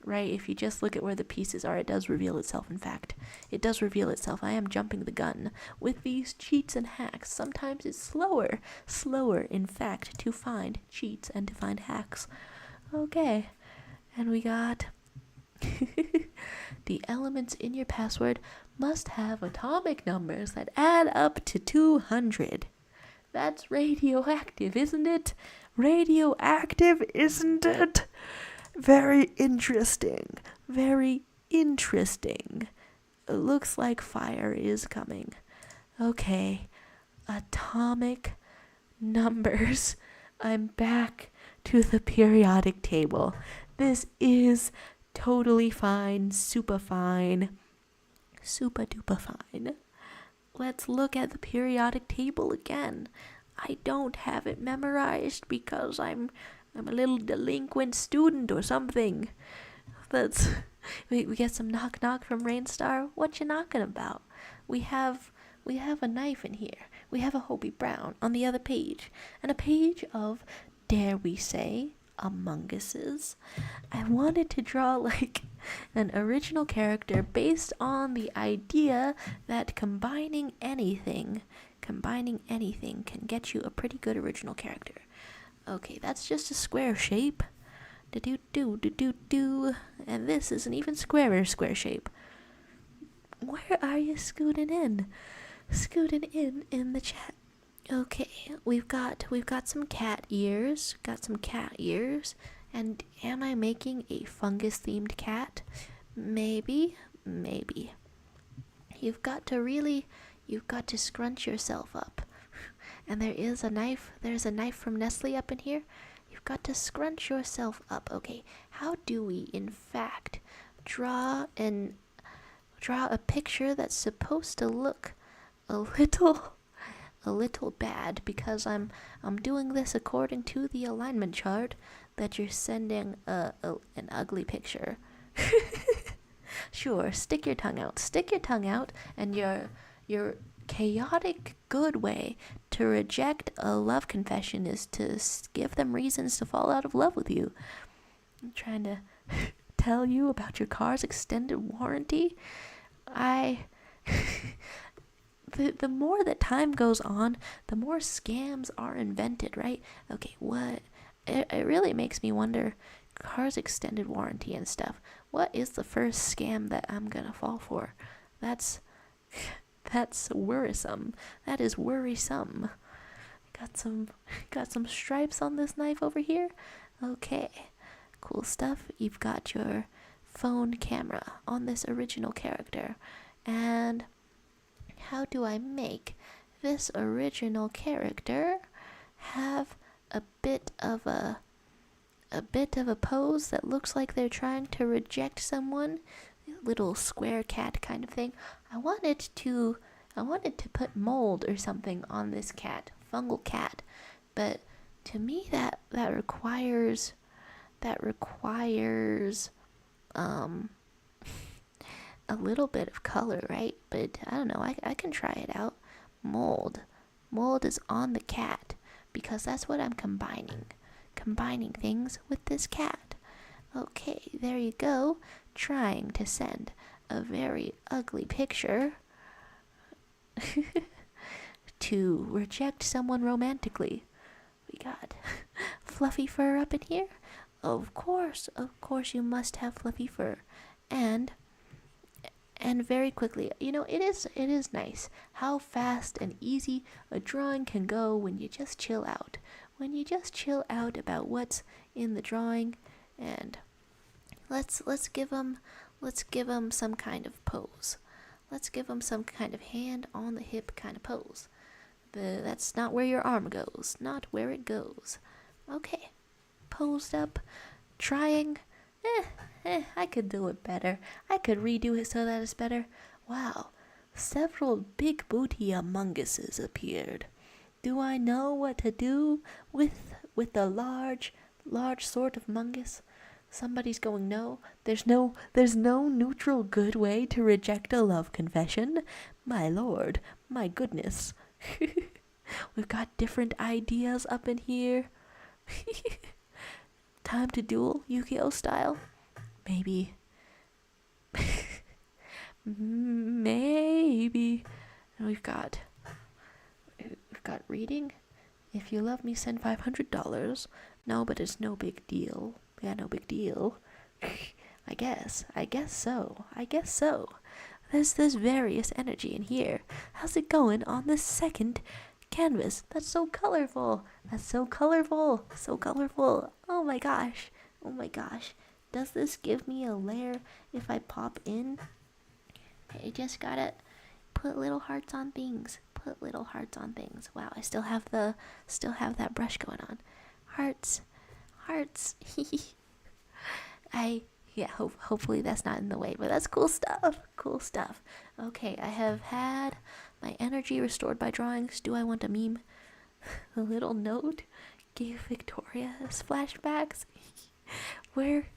if you just look at where the pieces are, it does reveal itself. In fact, it does reveal itself. I am jumping the gun with these cheats and hacks. Sometimes it's slower, in fact, to find cheats and to find hacks. Okay, and we got the elements in your password must have atomic numbers that add up to 200. That's radioactive, isn't it? Radioactive, isn't it? Very interesting. It looks like fire is coming. Okay, atomic numbers. I'm back to the periodic table. This is totally fine, super duper fine. Let's look at the periodic table again. I don't have it memorized because I'm a little delinquent student or something. We get some knock from Rainstar. What you knocking about? We have a knife in here. We have a Hobie Brown on the other page, and a page of, dare we say, Among Us's. I wanted to draw like an original character based on the idea that combining anything can get you a pretty good original character. Okay, that's just a square shape. And this is an even squarer square shape. Where are you scooting in? In the chat. Okay, we've got some cat ears. And am I making a fungus themed cat? Maybe. You've got to scrunch yourself up. And there's a knife from Nestle up in here. You've got to scrunch yourself up. Okay, how do we in fact draw a picture that's supposed to look a little bad, because I'm doing this according to the alignment chart that you're sending an ugly picture. Sure, stick your tongue out, and your chaotic good way to reject a love confession is to give them reasons to fall out of love with you. I'm trying to tell you about your car's extended warranty. The more that time goes on, the more scams are invented, right? Okay, it really makes me wonder, car's extended warranty and stuff. What is the first scam that I'm gonna fall for? That's worrisome. That is worrisome. Got some stripes on this knife over here. Okay, cool stuff. You've got your phone camera on this original character. And how do I make this original character have a bit of a pose that looks like they're trying to reject someone? Little square cat kind of thing. I wanted to put mold or something on this cat, fungal cat, but to me that requires a little bit of color, right? But I don't know, I can try it out. Mold is on the cat because that's what I'm combining things with this cat. Okay, there you go. Trying to send a very ugly picture to reject someone romantically. We got fluffy fur up in here. Of course you must have fluffy fur. And very quickly, it is nice how fast and easy a drawing can go when you just chill out. When you just chill out about what's in the drawing, and let's give them some kind of pose. Let's give them some kind of hand on the hip kind of pose. That's not where your arm goes, not where it goes. Okay, posed up, trying. I could do it better. I could redo it so that it's better. Wow, several big booty Among Uses appeared. Do I know what to do with the large sort of mungus? Somebody's going no. There's no neutral good way to reject a love confession. My lord, my goodness. We've got different ideas up in here. Time to duel, Yu-Gi-Oh style. Maybe. Maybe. And we've got reading. If you love me, send $500. No, but it's no big deal. Yeah, no big deal. I guess so. There's various energy in here. How's it going on the second canvas? That's so colorful. So colorful. Oh my gosh. Does this give me a layer if I pop in? I just gotta put little hearts on things. Wow, I still have that brush going on. Hearts. Hopefully that's not in the way, but that's cool stuff. Okay, I have had my energy restored by drawings. Do I want a meme? A little note gave Victoria flashbacks. Where?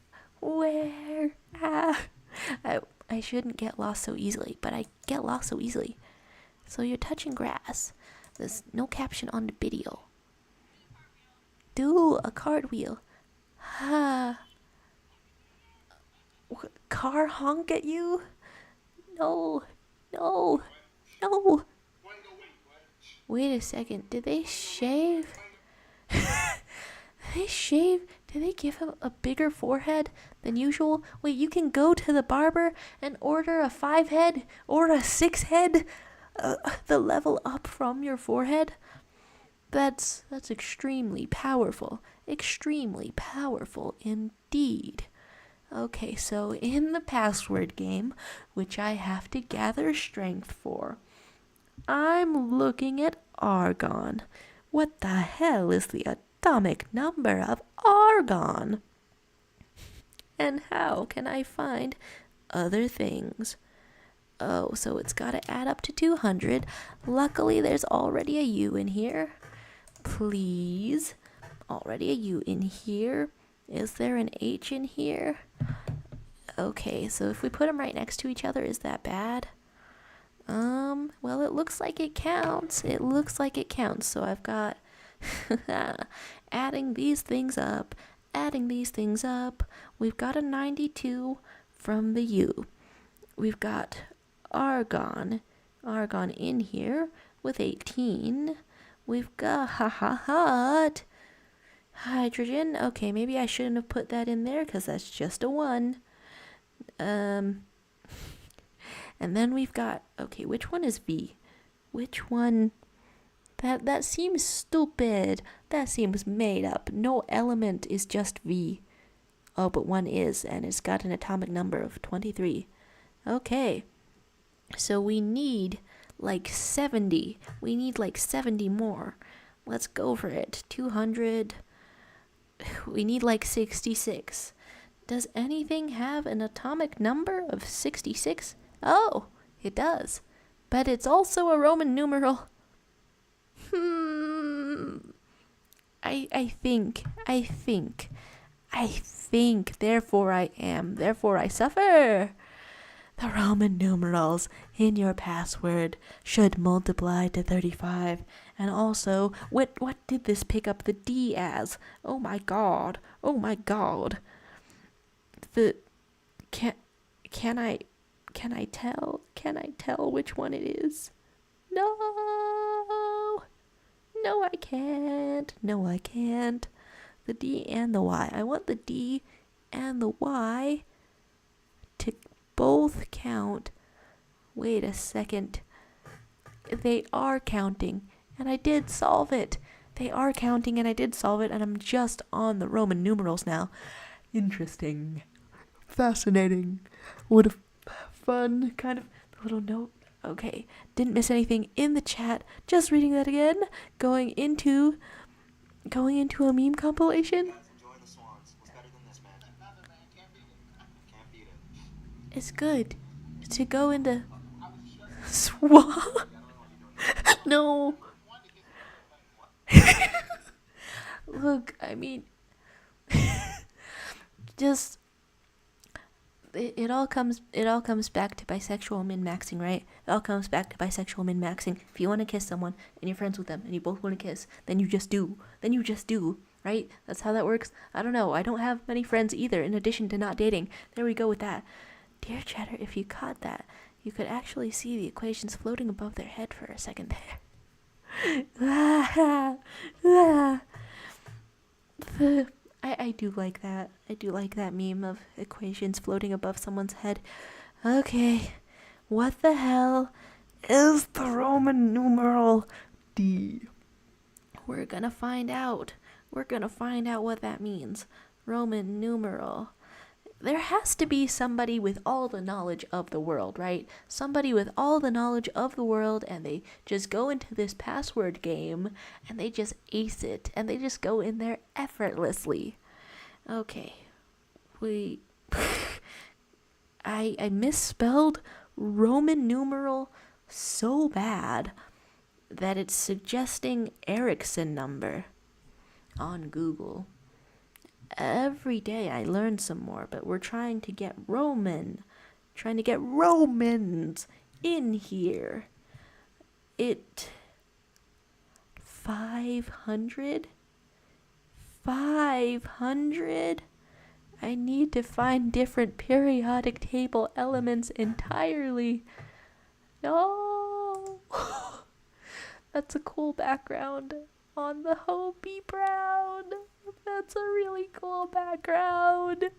I shouldn't get lost so easily, but I get lost so easily. So you're touching grass. There's no caption on the video. Do a cartwheel. Car honk at you? No. Wait a second. Did they shave? Did they give him a bigger forehead than usual? Wait, you can go to the barber and order a 5-head or a 6-head? The level up from your forehead? That's extremely powerful. Extremely powerful indeed. Okay, so in the password game, which I have to gather strength for, I'm looking at argon. What the hell is the atomic number of argon? And how can I find other things? Oh, so it's got to add up to 200. Luckily, there's already a U in here. Please. Already a U in here. Is there an H in here? Okay, so if we put them right next to each other, is that bad? Well, it looks like it counts. So I've got adding these things up. We've got a 92 from the U. We've got argon in here with 18. We've got hydrogen. Okay, maybe I shouldn't have put that in there because that's just a 1. And then we've got, okay, which one is V? Which one? That seems stupid. That seems made up. No element is just V. Oh, but one is, and it's got an atomic number of 23. Okay. So we need like 70. We need like 70 more. Let's go for it. 200. We need like 66. Does anything have an atomic number of 66? Oh, it does. But it's also a Roman numeral. I think, therefore I am, therefore I suffer. The Roman numerals in your password should multiply to 35. And also, what did this pick up the D as? Oh my god. Oh my god. Can I tell? Can I tell which one it is? No. No, I can't. No, I can't. The D and the Y. I want the D and the Y to both count. Wait a second. They are counting, and I did solve it. They are counting, and I did solve it, and I'm just on the Roman numerals now. Interesting. Fascinating. What a fun kind of little note. Okay, didn't miss anything in the chat. Just reading that again. Going into a meme compilation. It's good to go into Swan. No. Look, I mean, just it all comes back to bisexual min-maxing, right? It all comes back to bisexual min-maxing. If you want to kiss someone and you're friends with them and you both want to kiss, then you just do. Right? That's how that works. I don't know. I don't have many friends either, in addition to not dating. There we go with that. Dear chatter, if you caught that, you could actually see the equations floating above their head for a second there. I do like that. I do like that meme of equations floating above someone's head. Okay, what the hell is the Roman numeral D? We're gonna find out. We're gonna find out what that means. Roman numeral. There has to be somebody with all the knowledge of the world, right? Somebody with all the knowledge of the world, and they just go into this password game, and they just ace it, and they just go in there effortlessly. Okay. I misspelled Roman numeral so bad that it's suggesting Ericsson number on Google. Every day I learn some more, but we're trying to get Romans in here. 500? I need to find different periodic table elements entirely. No. That's a cool background on the Hobie Brown. That's a really cool background.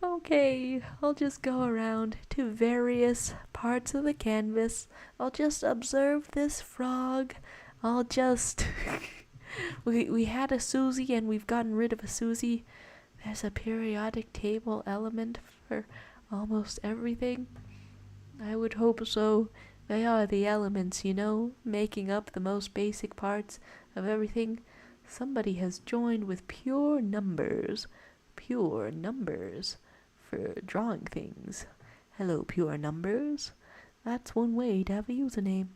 Okay, I'll just go around to various parts of the canvas. I'll just observe this frog. I'll just... we had a Susie and we've gotten rid of a Susie. There's a periodic table element for almost everything. I would hope so. They are the elements, making up the most basic parts of everything. Somebody has joined with pure numbers for drawing things. Hello, pure numbers. That's one way to have a username.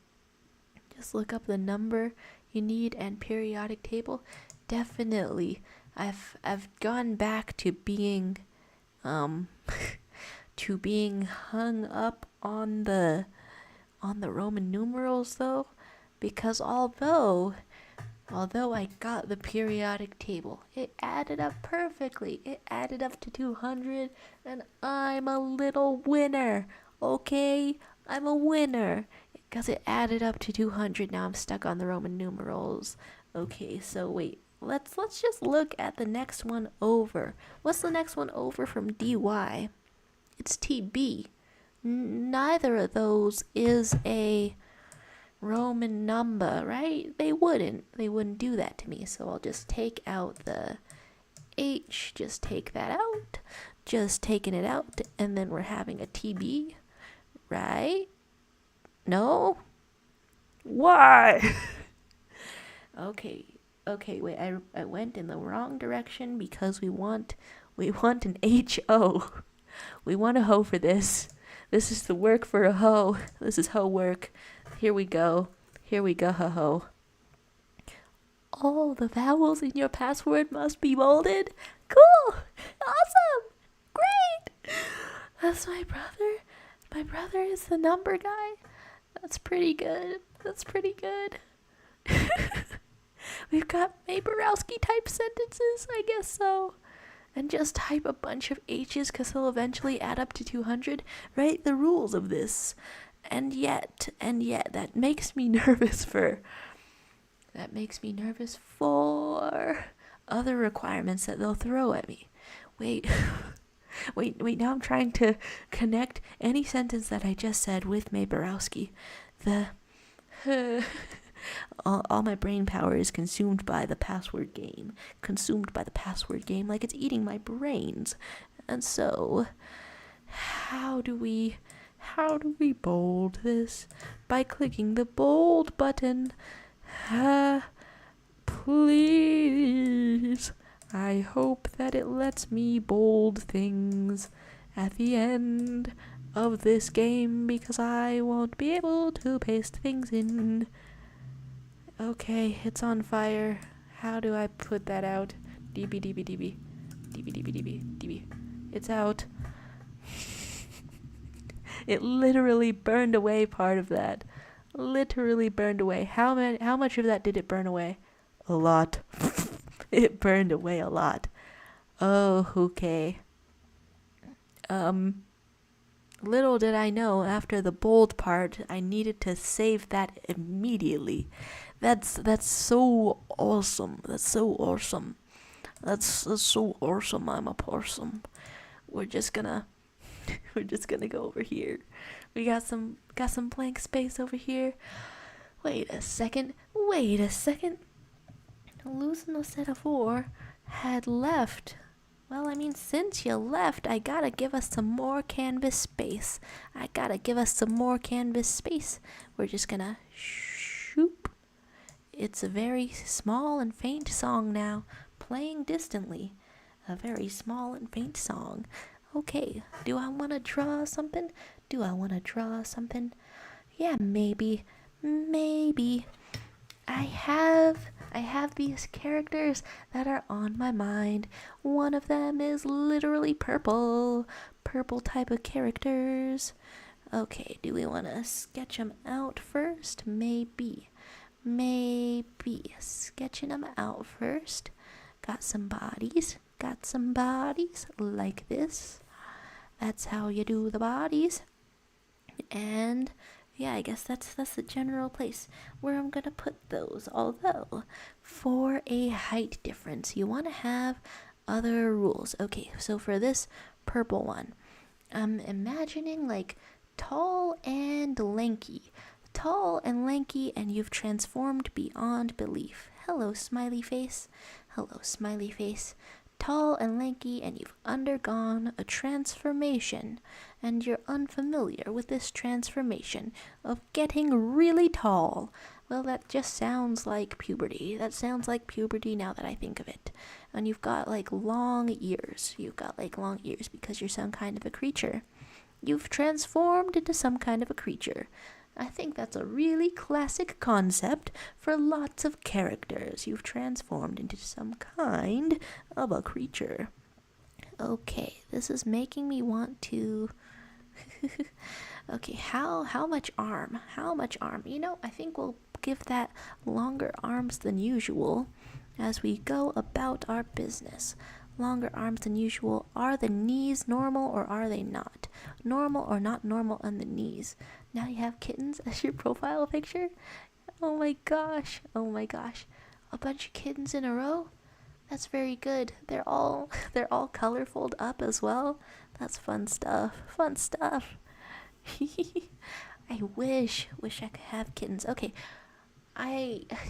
Just look up the number you need and periodic table. Definitely. I've gone back to being to being hung up on the Roman numerals though, because although I got the periodic table, it added up perfectly. It added up to 200, and I'm a little winner. Okay, I'm a winner because it added up to 200. Now I'm stuck on the Roman numerals. Okay, so wait. Let's just look at the next one over. What's the next one over from DY? It's TB. Neither of those is a Roman number, right? They wouldn't do that to me. So I'll just take out the H, just take that out. Just taking it out, and then we're having a TB, right? No? Why? Okay, wait, I went in the wrong direction because we want an HO. We want a hoe for this. This is the work for a hoe. This is hoe work. Here we go, ho. All the vowels in your password must be bolded. Cool! Awesome! Great! That's my brother. My brother is the number guy. That's pretty good. We've got Maborowski type sentences, I guess so. And just type a bunch of H's because they'll eventually add up to 200, right? The rules of this. And yet, that makes me nervous for other requirements that they'll throw at me. Wait, now I'm trying to connect any sentence that I just said with Maborowski. All my brain power is consumed by the password game, like it's eating my brains. And so, how do we bold this? By clicking the bold button. Please. I hope that it lets me bold things at the end of this game because I won't be able to paste things in. Okay, it's on fire. How do I put that out? DB. It's out. It literally burned away part of that. Literally burned away. How much of that did it burn away? A lot. It burned away a lot. Oh, okay. Little did I know after the bold part, I needed to save that immediately. That's so awesome. That's so awesome. I'm a possum. We're just gonna go over here. We got some blank space over here. Wait a second. Losing a set of 4 had left. Well, I mean, since you left, I gotta give us some more canvas space. We're just gonna shoop. It's a very small and faint song now, playing distantly. A very small and faint song. Okay, do I want to draw something? Yeah, maybe. I have these characters that are on my mind. One of them is literally purple type of characters. Okay, do we want to sketch them out first? Maybe sketching them out first. Got some bodies like this. That's how you do the bodies. And yeah, I guess that's the general place where I'm gonna put those. Although, for a height difference, you want to have other rules. Okay, so for this purple one, I'm imagining like tall and lanky, and you've transformed beyond belief. Hello, smiley face. Tall and lanky, and you've undergone a transformation, and you're unfamiliar with this transformation of getting really tall. Well, that just sounds like puberty. Now that I think of it. And you've got like long ears. Because you're some kind of a creature. You've transformed into some kind of a creature. I think that's a really classic concept for lots of characters. You've transformed into some kind of a creature. Okay, this is making me want to... Okay, how much arm? I think we'll give that longer arms than usual as we go about our business. Longer arms than usual. Are the knees normal or are they not? Normal or not normal on the knees? Now you have kittens as your profile picture? Oh my gosh. A bunch of kittens in a row? That's very good. They're all colorful up as well. That's fun stuff. I wish I could have kittens. Okay.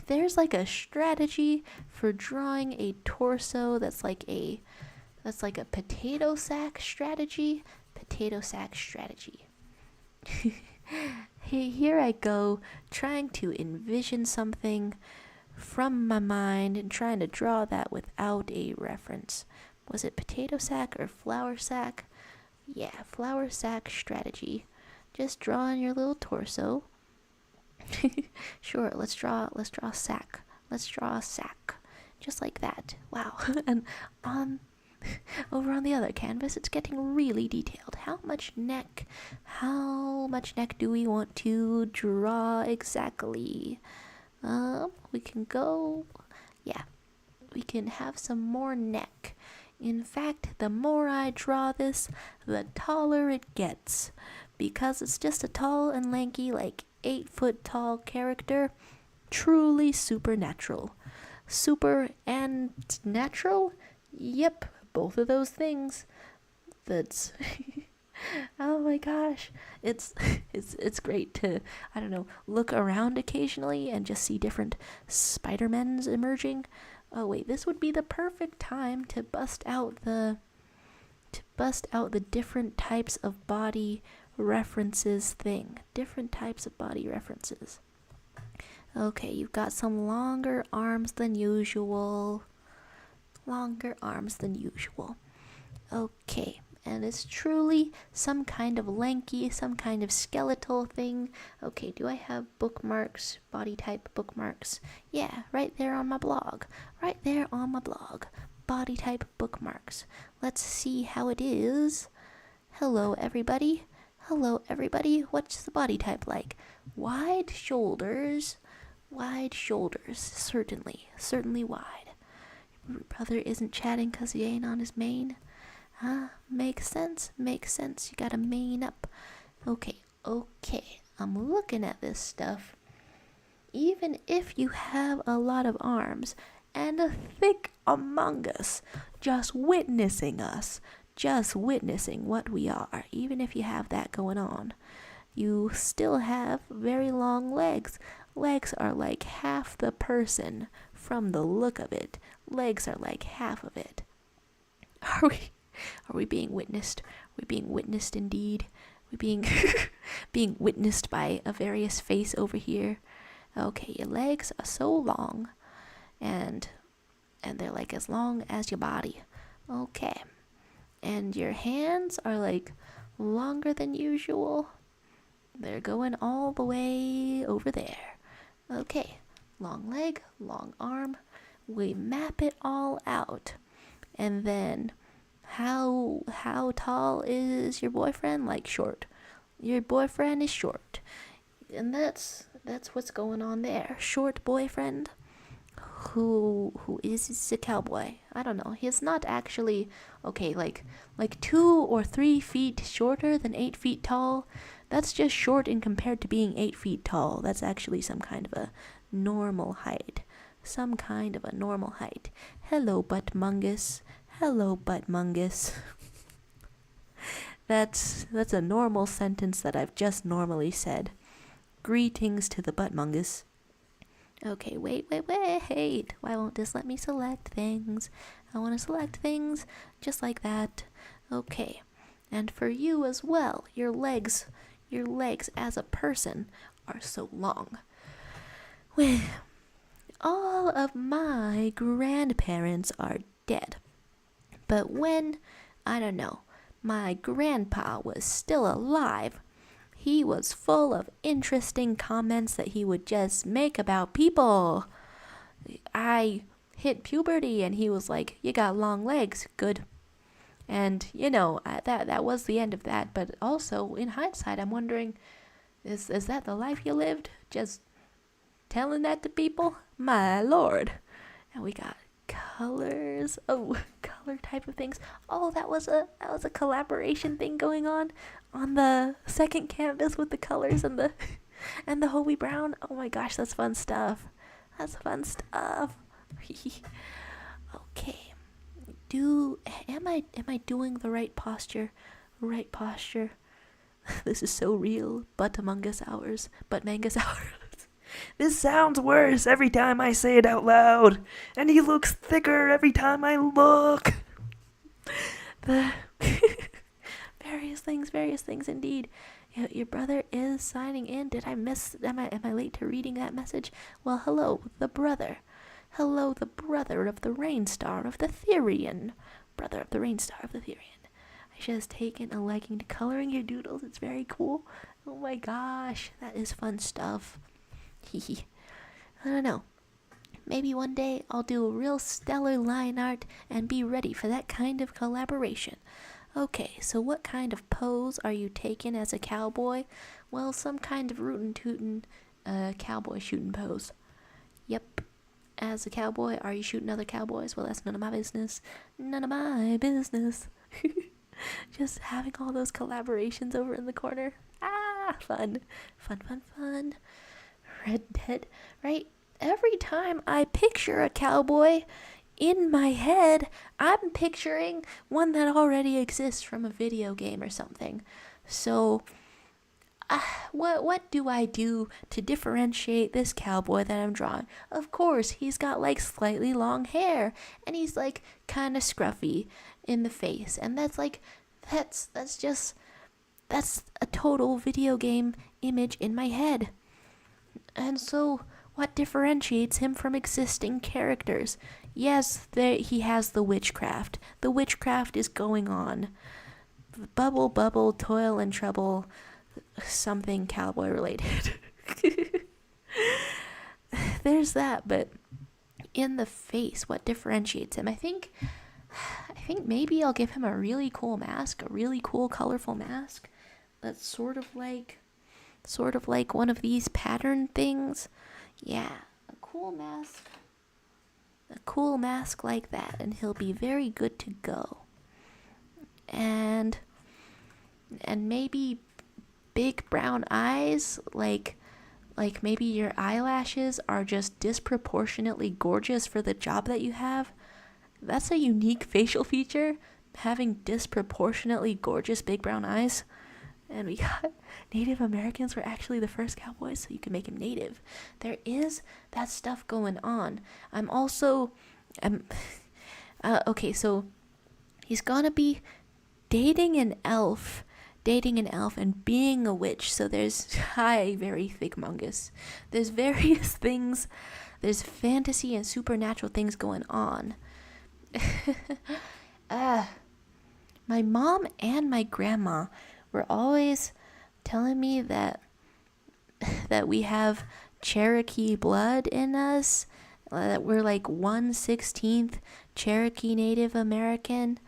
there's like a strategy for drawing a torso that's like a potato sack strategy. Potato sack strategy. Here I go, trying to envision something from my mind and trying to draw that without a reference. Was it potato sack or flour sack? Yeah, flour sack strategy. Just drawing your little torso. Sure, let's draw a sack. Let's draw a sack. Just like that. Wow. And on over on the other canvas, it's getting really detailed. How much neck do we want to draw exactly? We can go, yeah, we can have some more neck. In fact, the more I draw this, the taller it gets. Because it's just a tall and lanky, like 8-foot tall character. Truly supernatural. Super and natural? Yep, both of those things. That's oh my gosh, it's great to, I don't know, look around occasionally and just see different Spider-Mens emerging. Oh wait, this would be the perfect time to bust out the different types of body references thing. Different types of body references. Okay, you've got some longer arms than usual. Okay, and it's truly some kind of lanky, some kind of skeletal thing. Okay, do I have bookmarks, body type bookmarks? Yeah, right there on my blog. Body type bookmarks. Let's see how it is. Hello, everybody. What's the body type like? Wide shoulders. Certainly wide. Your brother isn't chatting because he ain't on his mane. Makes sense. You gotta mane up. Okay. I'm looking at this stuff. Even if you have a lot of arms and a thick among us, just witnessing what we are, even if you have that going on, you still have very long legs. Legs are like half the person from the look of it. Legs are like half of it. Are we being witnessed? We're being witnessed indeed. We're being being witnessed by a various face over here. Okay, your legs are so long, and they're like as long as your body. Okay, and your hands are like longer than usual. They're going all the way over there. Okay, long leg, long arm. We map it all out, and then how tall is your boyfriend? Like short. Your boyfriend is short, and that's what's going on there. Short boyfriend who is a cowboy. I don't know. He's not actually okay. Like 2 or 3 feet shorter than 8 feet tall. That's just short in compared to being 8 feet tall. That's actually some kind of a normal height. Hello, buttmungus. That's a normal sentence that I've just normally said. Greetings to the buttmungus. Okay, wait. Why won't this let me select things? I want to select things just like that. Okay. And for you as well, your legs as a person are so long. Well, all of my grandparents are dead. But when, I don't know, my grandpa was still alive, he was full of interesting comments that he would just make about people. I hit puberty and he was like, "You got long legs, good." And, that was the end of that. But also, in hindsight, I'm wondering, is that the life you lived? Just telling that to people? My lord. And we got colors. Oh, color type of things. Oh, that was a collaboration thing going on the second canvas with the colors and the Hoey Brown. Oh my gosh, that's fun stuff. Okay. Am I doing the right posture? This is so real. Butt mangus hours. This sounds worse every time I say it out loud, and he looks thicker every time I look. The various things indeed. Your brother is signing in. Did I miss? Am I late to reading that message? Well, hello, the brother. Hello, the brother of the Rain Star of the Therian. Brother of the Rain Star of the Therian. I just taken a liking to coloring your doodles. It's very cool. Oh my gosh, that is fun stuff. Hee. I don't know. Maybe one day I'll do a real stellar line art and be ready for that kind of collaboration. Okay, so what kind of pose are you taking as a cowboy? Well, some kind of rootin' tootin' cowboy shooting pose. Yep. As a cowboy, are you shooting other cowboys? Well, that's none of my business. None of my business. Just having all those collaborations over in the corner. Ah, fun. Fun. Red Dead, right? Every time I picture a cowboy in my head, I'm picturing one that already exists from a video game or something. So, what do I do to differentiate this cowboy that I'm drawing? Of course, he's got like slightly long hair, and he's like kind of scruffy in the face, and that's a total video game image in my head. And so, what differentiates him from existing characters? Yes, he has the witchcraft. The witchcraft is going on. Bubble, toil and trouble, something cowboy related. There's that, but in the face, what differentiates him? I think maybe I'll give him a really cool mask, a really cool colorful mask that's sort of like one of these pattern things. Yeah, a cool mask like that, and he'll be very good to go. And maybe big brown eyes, like maybe your eyelashes are just disproportionately gorgeous for the job that you have. That's a unique facial feature, having disproportionately gorgeous big brown eyes. And we got Native Americans were actually the first cowboys, so you can make him native. There is that stuff going on. Okay, so he's gonna be dating an elf and being a witch. So there's very thickmungus. There's various things. There's fantasy and supernatural things going on. My mom and my grandma were always telling me that we have Cherokee blood in us, that we're like 1/16 Cherokee Native American.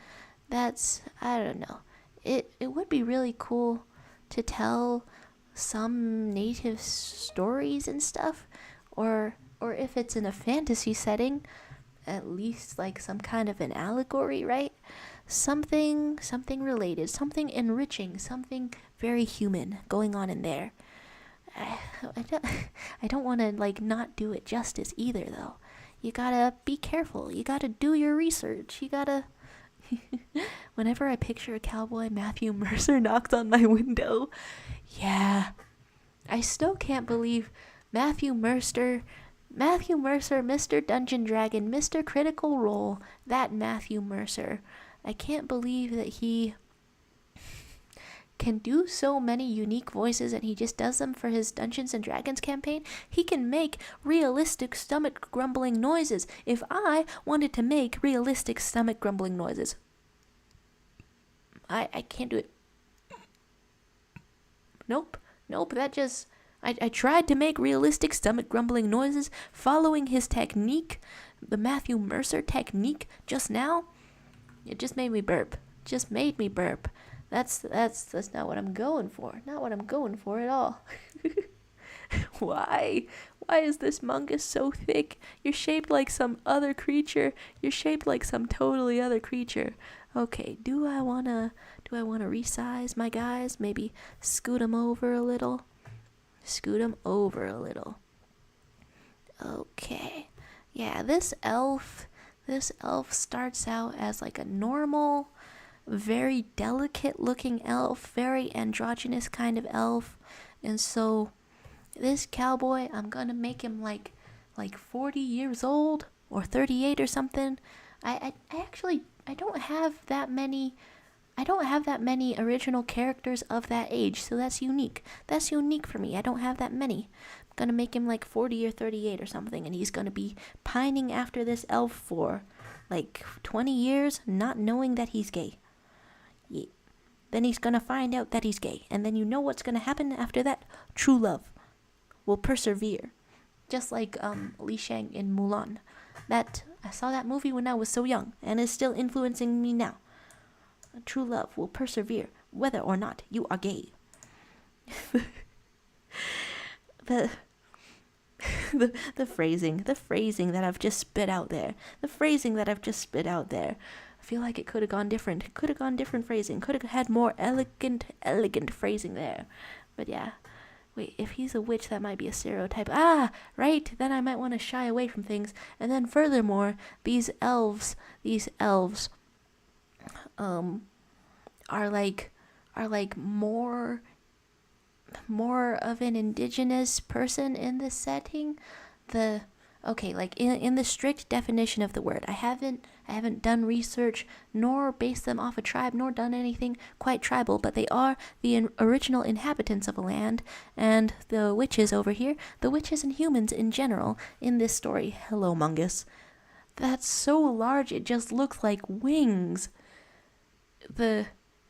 That's, I don't know. It would be really cool to tell some native stories and stuff, or if it's in a fantasy setting, at least like some kind of an allegory, right? Something related, something enriching, something very human going on in there. I don't want to like not do it justice either, though. You gotta be careful. You gotta do your research. You gotta. Whenever I picture a cowboy, Matthew Mercer knocks on my window. Yeah, I still can't believe Matthew Mercer, Mr. Dungeon Dragon, Mr. Critical Role, that Matthew Mercer. I can't believe that he can do so many unique voices, and he just does them for his Dungeons and Dragons campaign. He can make realistic stomach grumbling noises. If I wanted to make realistic stomach grumbling noises, I can't do it. Nope, that just... I tried to make realistic stomach grumbling noises following his technique, the Matthew Mercer technique, just now. It just made me burp. That's not what I'm going for. Not what I'm going for at all. Why? Why is this mungus so thick? You're shaped like some other creature. You're shaped like some totally other creature. Okay, do I wanna resize my guys? Maybe scoot them over a little. Okay. Yeah, this elf starts out as like a normal, very delicate looking elf, very androgynous kind of elf. And so this cowboy, I'm gonna make him like 40 years old or 38 or something. I actually I don't have that many original characters of that age, so that's unique. That's unique for me. I don't have that many. I'm gonna make him like 40 or 38 or something, and he's gonna be pining after this elf for like 20 years, not knowing that he's gay. Yeah. Then he's gonna find out that he's gay, and then you know what's gonna happen after that? True love will persevere. Just like Li Shang in Mulan. That I saw that movie when I was so young, and is still influencing me now. True love will persevere, whether or not you are gay. the, the phrasing that I've just spit out there. I feel like it could have gone different. Phrasing. Could have had more elegant phrasing there. But yeah. Wait, if he's a witch, that might be a stereotype. Ah, right. Then I might want to shy away from things. And then furthermore, these elves, are like more of an indigenous person in this setting. Like in the strict definition of the word, I haven't done research nor based them off a tribe nor done anything quite tribal, but they are the original inhabitants of a land. And the witches over here, the witches and humans in general in this story, hello Mungus, that's so large it just looks like wings,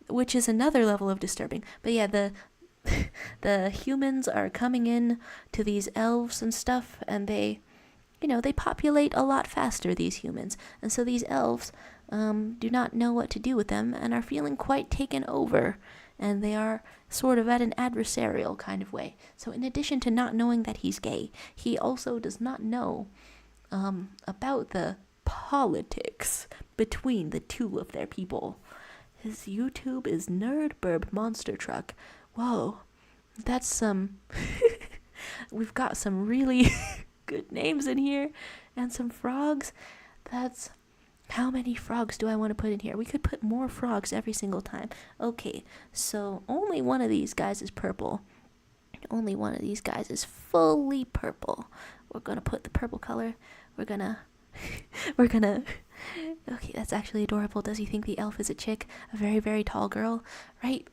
which is another level of disturbing. But yeah, the humans are coming in to these elves and stuff, and they populate a lot faster, these humans. And so these elves do not know what to do with them and are feeling quite taken over. And they are sort of at an adversarial kind of way. So in addition to not knowing that he's gay, he also does not know about the politics between the two of their people. His YouTube is Nerdburb Monster Truck. Whoa, that's some... We've got some really... good names in here, and some frogs. That's how many frogs do I want to put in here? We could put more frogs every single time. Okay, so only one of these guys is purple. Only one of these guys is fully purple. We're gonna put the purple color. We're gonna okay, that's actually adorable. Does he think the elf is a chick? A very, very tall girl, right?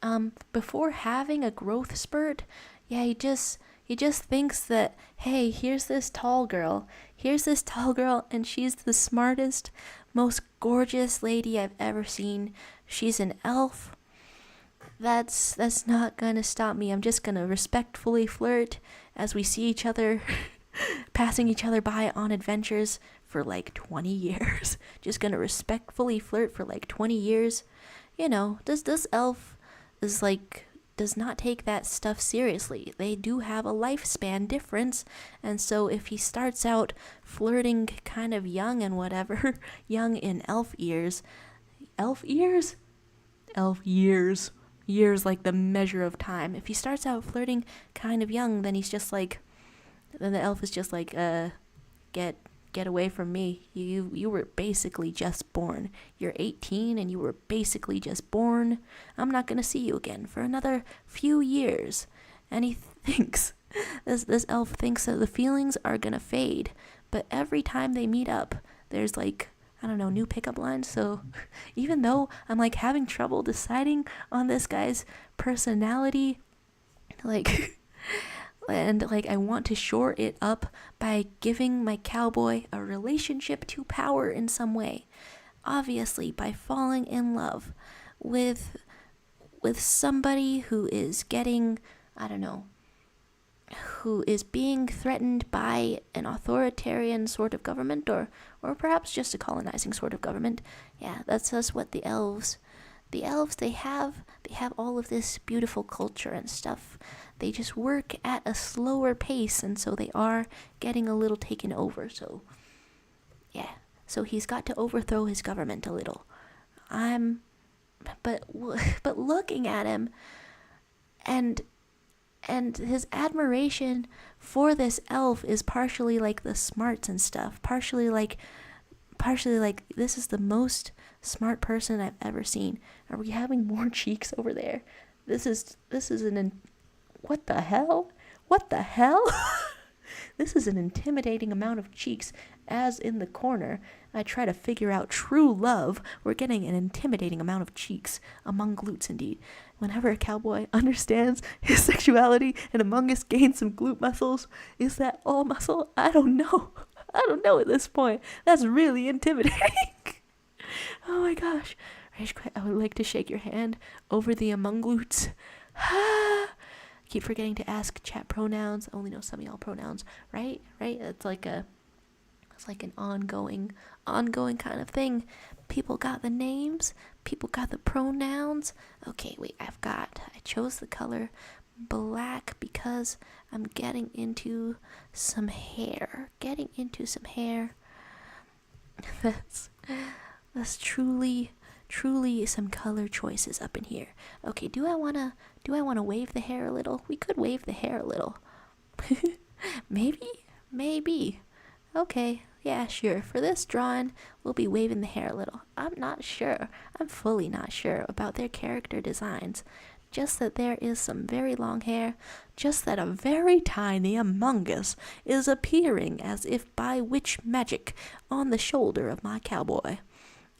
Before having a growth spurt, yeah, he just thinks that, hey, here's this tall girl, and she's the smartest, most gorgeous lady I've ever seen. She's an elf. That's not gonna stop me. I'm just gonna respectfully flirt as we see each other passing each other by on adventures for like 20 years. Just gonna respectfully flirt for like 20 years. This elf does not take that stuff seriously. They do have a lifespan difference, and so if he starts out flirting kind of young and whatever, young in elf years, years like the measure of time. If he starts out flirting kind of young, then the elf is just like, get away from me. You were basically just born. You're 18 and you were basically just born. I'm not gonna see you again for another few years. And he thinks, this elf thinks that the feelings are gonna fade. But every time they meet up, there's new pickup lines. So even though I'm having trouble deciding on this guy's personality, and I want to shore it up by giving my cowboy a relationship to power in some way. Obviously, by falling in love with somebody who is getting, who is being threatened by an authoritarian sort of government, or perhaps just a colonizing sort of government. Yeah, that's what the elves, they have all of this beautiful culture and stuff. They just work at a slower pace, and so they are getting a little taken over. So, yeah. So he's got to overthrow his government a little. But looking at him, and his admiration for this elf is partially the smarts and stuff. Partially this is the most smart person I've ever seen. Are we having more cheeks over there? This is what the hell? What the hell? This is an intimidating amount of cheeks. As in the corner, I try to figure out true love. We're getting an intimidating amount of cheeks. Among glutes, indeed. Whenever a cowboy understands his sexuality and Among Us gains some glute muscles, is that all muscle? I don't know. I don't know at this point. That's really intimidating. Oh my gosh. Rage quit. I would like to shake your hand over the among glutes. Keep forgetting to ask chat pronouns. I only know some of y'all pronouns, right? It's like an ongoing kind of thing. People got the names, people got the pronouns. Okay, wait, I chose the color black because I'm getting into some hair. That's truly some color choices up in here. Okay, do I wanna wave the hair a little? We could wave the hair a little. Maybe. Okay, yeah, sure. For this drawing, we'll be waving the hair a little. I'm fully not sure about their character designs. Just that there is some very long hair. Just that a very tiny Among Us is appearing as if by witch magic on the shoulder of my cowboy.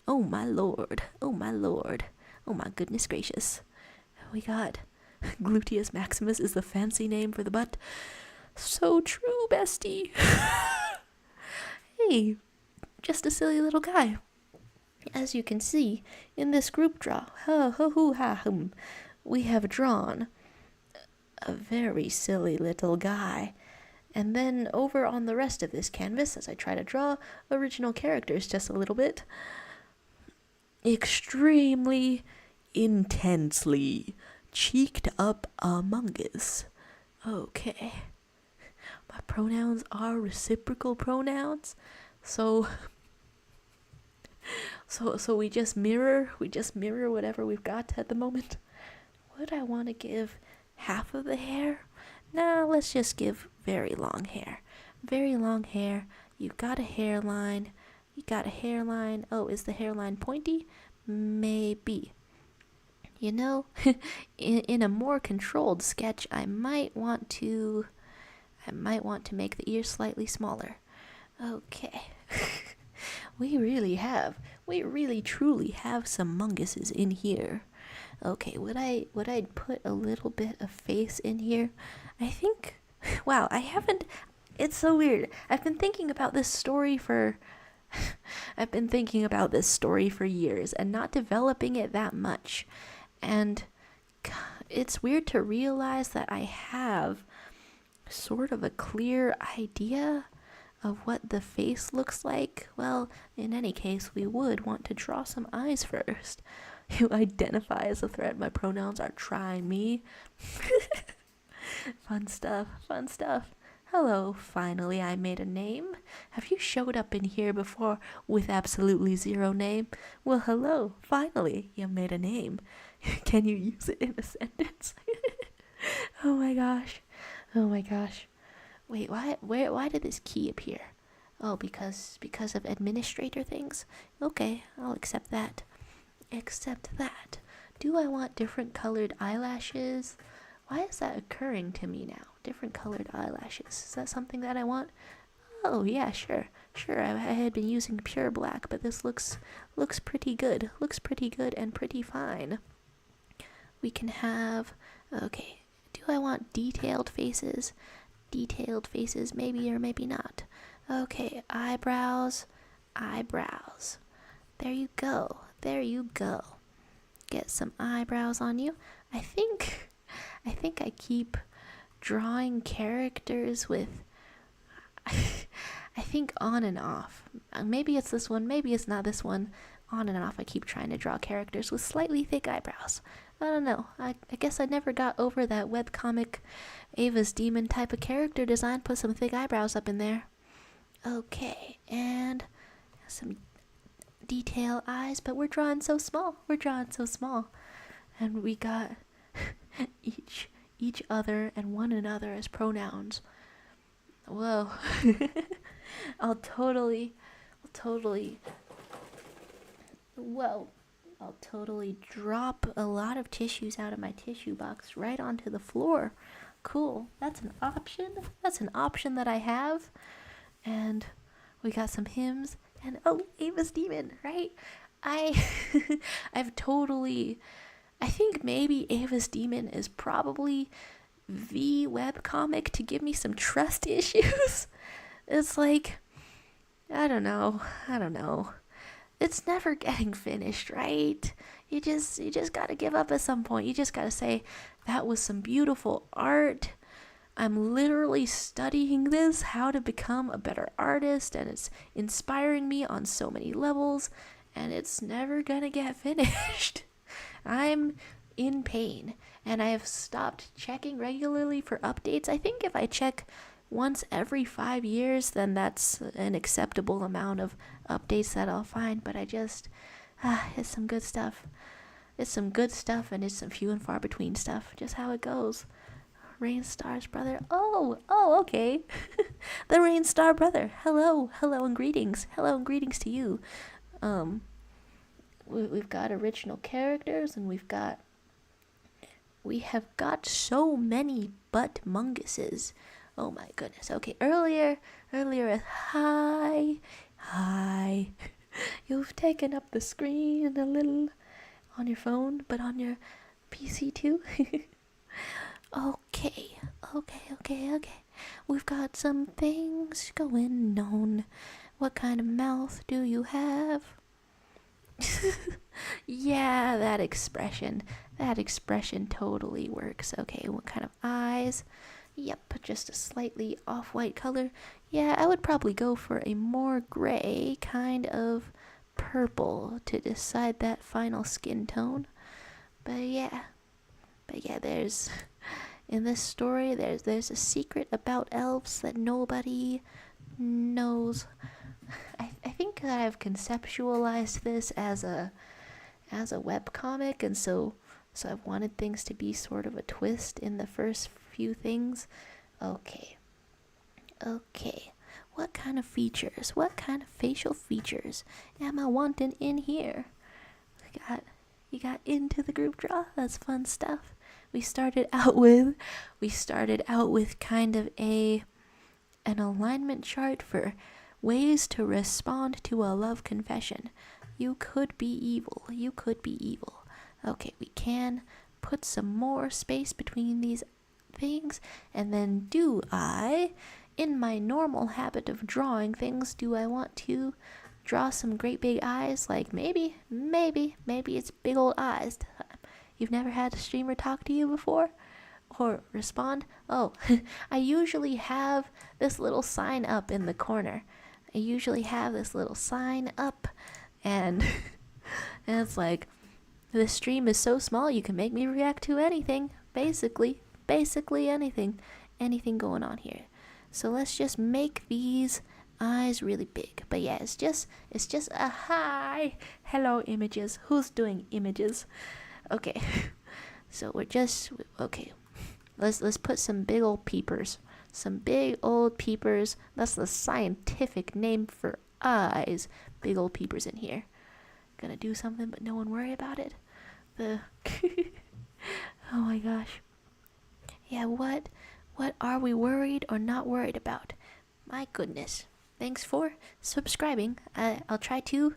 Oh my lord. Oh my goodness gracious. We got Gluteus Maximus is the fancy name for the butt. So true, bestie. Hey, just a silly little guy. As you can see in this group draw, we have drawn a very silly little guy. And then over on the rest of this canvas, as I try to draw original characters just a little bit, extremely intensely cheeked up Among Us. Okay. My pronouns are reciprocal pronouns. So we just mirror whatever we've got at the moment. Would I want to give half of the hair? Nah, let's just give very long hair. Very long hair. You've got a hairline. Oh, is the hairline pointy? Maybe. You know, in a more controlled sketch, I might want to make the ears slightly smaller. Okay. We really truly have some munguses in here. Okay, would I put a little bit of face in here? I think, wow, it's so weird. I've been thinking about this story for years and not developing it that much. And it's weird to realize that I have sort of a clear idea of what the face looks like. Well, in any case, we would want to draw some eyes first. You identify as a threat. My pronouns are try me. Fun stuff. Hello, finally I made a name. Have you showed up in here before with absolutely zero name? Well, hello, finally you made a name. Can you use it in a sentence? Oh my gosh. Wait, why did this key appear? Oh, because of administrator things? Okay, I'll accept that. Do I want different colored eyelashes? Why is that occurring to me now? Different colored eyelashes. Is that something that I want? Oh, yeah, sure. I had been using pure black, but this looks pretty good. Looks pretty good and pretty fine. We can have... Okay, do I want detailed faces? Detailed faces, maybe or maybe not. Okay, eyebrows. There you go. Get some eyebrows on you. I think I keep drawing characters with... I think on and off. Maybe it's this one, maybe it's not this one. On and off, I keep trying to draw characters with slightly thick eyebrows. I don't know. I guess I never got over that webcomic Ava's Demon type of character design. Put some thick eyebrows up in there. Okay, and some detail eyes, but we're drawing so small. And we got each other and one another as pronouns. Whoa. I'll totally drop a lot of tissues out of my tissue box right onto the floor cool. That's an option. That's an option that I have. And we got some hymns. And oh, Ava's Demon, right? I I've totally I think maybe Ava's Demon is probably the webcomic to give me some trust issues. It's like I don't know. It's never getting finished, right? You just gotta give up at some point. You just gotta say, that was some beautiful art. I'm literally studying this, how to become a better artist, and it's inspiring me on so many levels, and it's never gonna get finished. I'm in pain, and I have stopped checking regularly for updates. I think if I check once every 5 years, then that's an acceptable amount of updates that I'll find. But it's some good stuff. It's some good stuff, and it's some few and far between stuff. Just how it goes. Rain Star's brother. Oh, okay. The Rain Star brother. Hello, and greetings. Hello and greetings to you. We've got original characters, and we have got so many butt munguses. Oh my goodness. Okay, earlier, hi. You've taken up the screen a little on your phone, but on your PC too. Okay. We've got some things going on. What kind of mouth do you have? Yeah, that expression totally works. Okay, what kind of eyes? Yep, just a slightly off-white color. Yeah, I would probably go for a more gray kind of purple to decide that final skin tone. But yeah, there's in this story there's a secret about elves that nobody knows. I think that I've conceptualized this as a webcomic, and so I've wanted things to be sort of a twist in the first few things. Okay. What kind of features? What kind of facial features am I wanting in here? You got into the group draw. That's fun stuff. We started out with kind of an alignment chart for ways to respond to a love confession. You could be evil. Okay, we can put some more space between these things, and then in my normal habit of drawing things, do I want to draw some great big eyes? Like maybe it's big old eyes. You've never had a streamer talk to you before? Or respond? Oh, I usually have this little sign up in the corner. And it's like, the stream is so small you can make me react to anything. Basically anything going on here. So let's just make these eyes really big. But yeah, it's just a hi. Hello images. Who's doing images? Okay. So Let's put some big old peepers. That's the scientific name for eyes. Big old peepers in here. Gonna do something, but no one worry about it. Oh my gosh. Yeah, what are we worried or not worried about? My goodness. Thanks for subscribing. I'll try to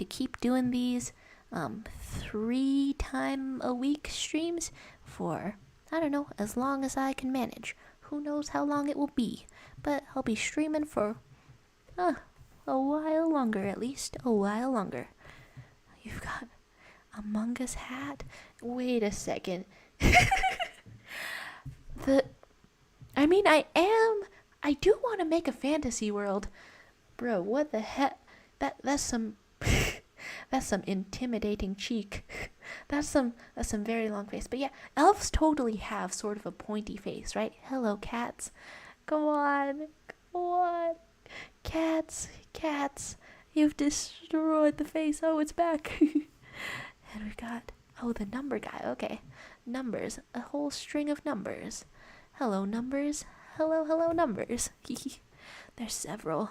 keep doing these 3 times a week streams for, I don't know, as long as I can manage. Who knows how long it will be, but I'll be streaming for a while longer, at least a while longer. You've got Among Us hat? Wait a second. I do want to make a fantasy world. Bro, what the heck? That's some that's some intimidating cheek. That's some very long face. But yeah, elves totally have sort of a pointy face, right? Hello, cats. Go on. Cats. You've destroyed the face. Oh, it's back. And we've got, the number guy. Okay. Numbers. A whole string of numbers. Hello, numbers. Hello, numbers. There's several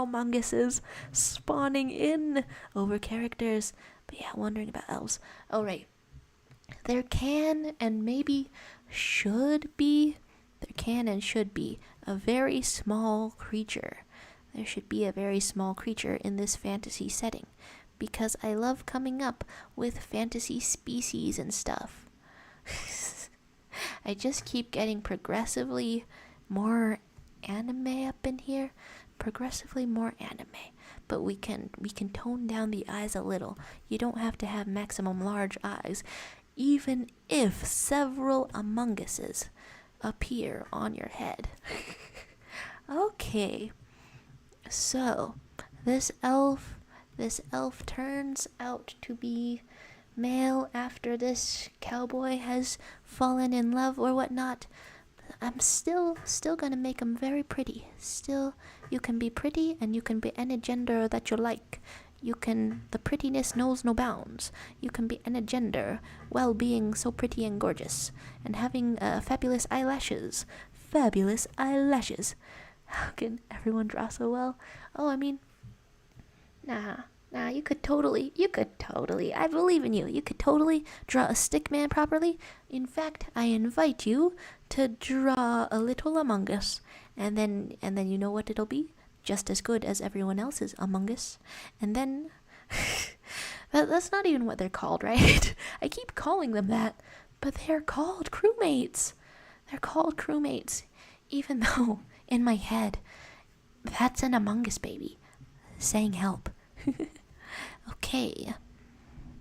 monguses spawning in over characters. But yeah, wondering about elves. Oh, right. there can and maybe should be, there can and should be a very small creature. There should be a very small creature in this fantasy setting because I love coming up with fantasy species and stuff. I just keep getting progressively more anime up in here, progressively more anime. But we can tone down the eyes a little. You don't have to have maximum large eyes, even if several Among Uses appear on your head. Okay, so this elf turns out to be male after this cowboy has fallen in love or whatnot. I'm still gonna make him very pretty. Still, you can be pretty and you can be any gender that you like. The prettiness knows no bounds. You can be any gender while being so pretty and gorgeous and having fabulous eyelashes. Fabulous eyelashes. How can everyone draw so well? Oh, I mean, nah, you could totally, I believe in you. You could totally draw a stick man properly. In fact, I invite you to draw a little Among Us, and then you know what it'll be? Just as good as everyone else's Among Us. And then, that's not even what they're called, right? I keep calling them that, but they're called crewmates. They're called crewmates, even though, in my head, that's an Among Us baby, saying help. Okay,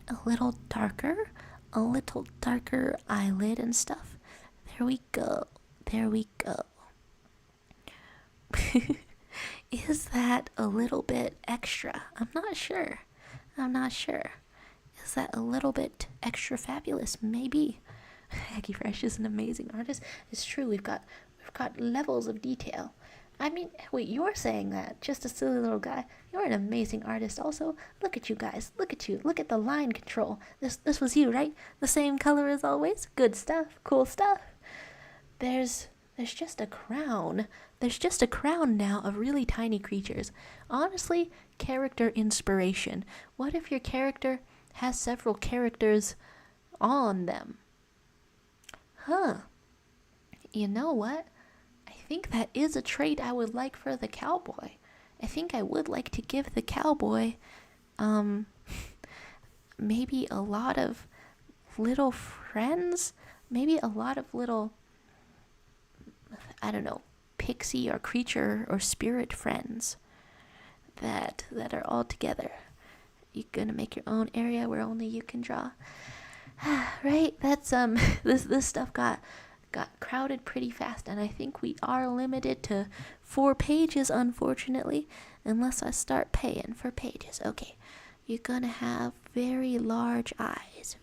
a little darker eyelid and stuff. There we go. Is that a little bit extra? I'm not sure. Is that a little bit extra fabulous? Maybe. Aggie Fresh is an amazing artist. It's true, we've got levels of detail. I mean, wait, you're saying that, just a silly little guy. You're an amazing artist also. Look at you guys. Look at you. Look at the line control. This was you, right? The same color as always? Good stuff. Cool stuff. There's just a crown. There's just a crown now of really tiny creatures. Honestly, character inspiration. What if your character has several characters on them? Huh. You know what? I think that is a trait I would like for the cowboy. I think I would like to give the cowboy, maybe a lot of little friends, maybe a lot of little, I don't know, pixie or creature or spirit friends that are all together. You're gonna make your own area where only you can draw. Right? That's this stuff got crowded pretty fast, and I think we are limited to 4 pages, unfortunately, unless I start paying for pages. Okay, you're gonna have very large eyes.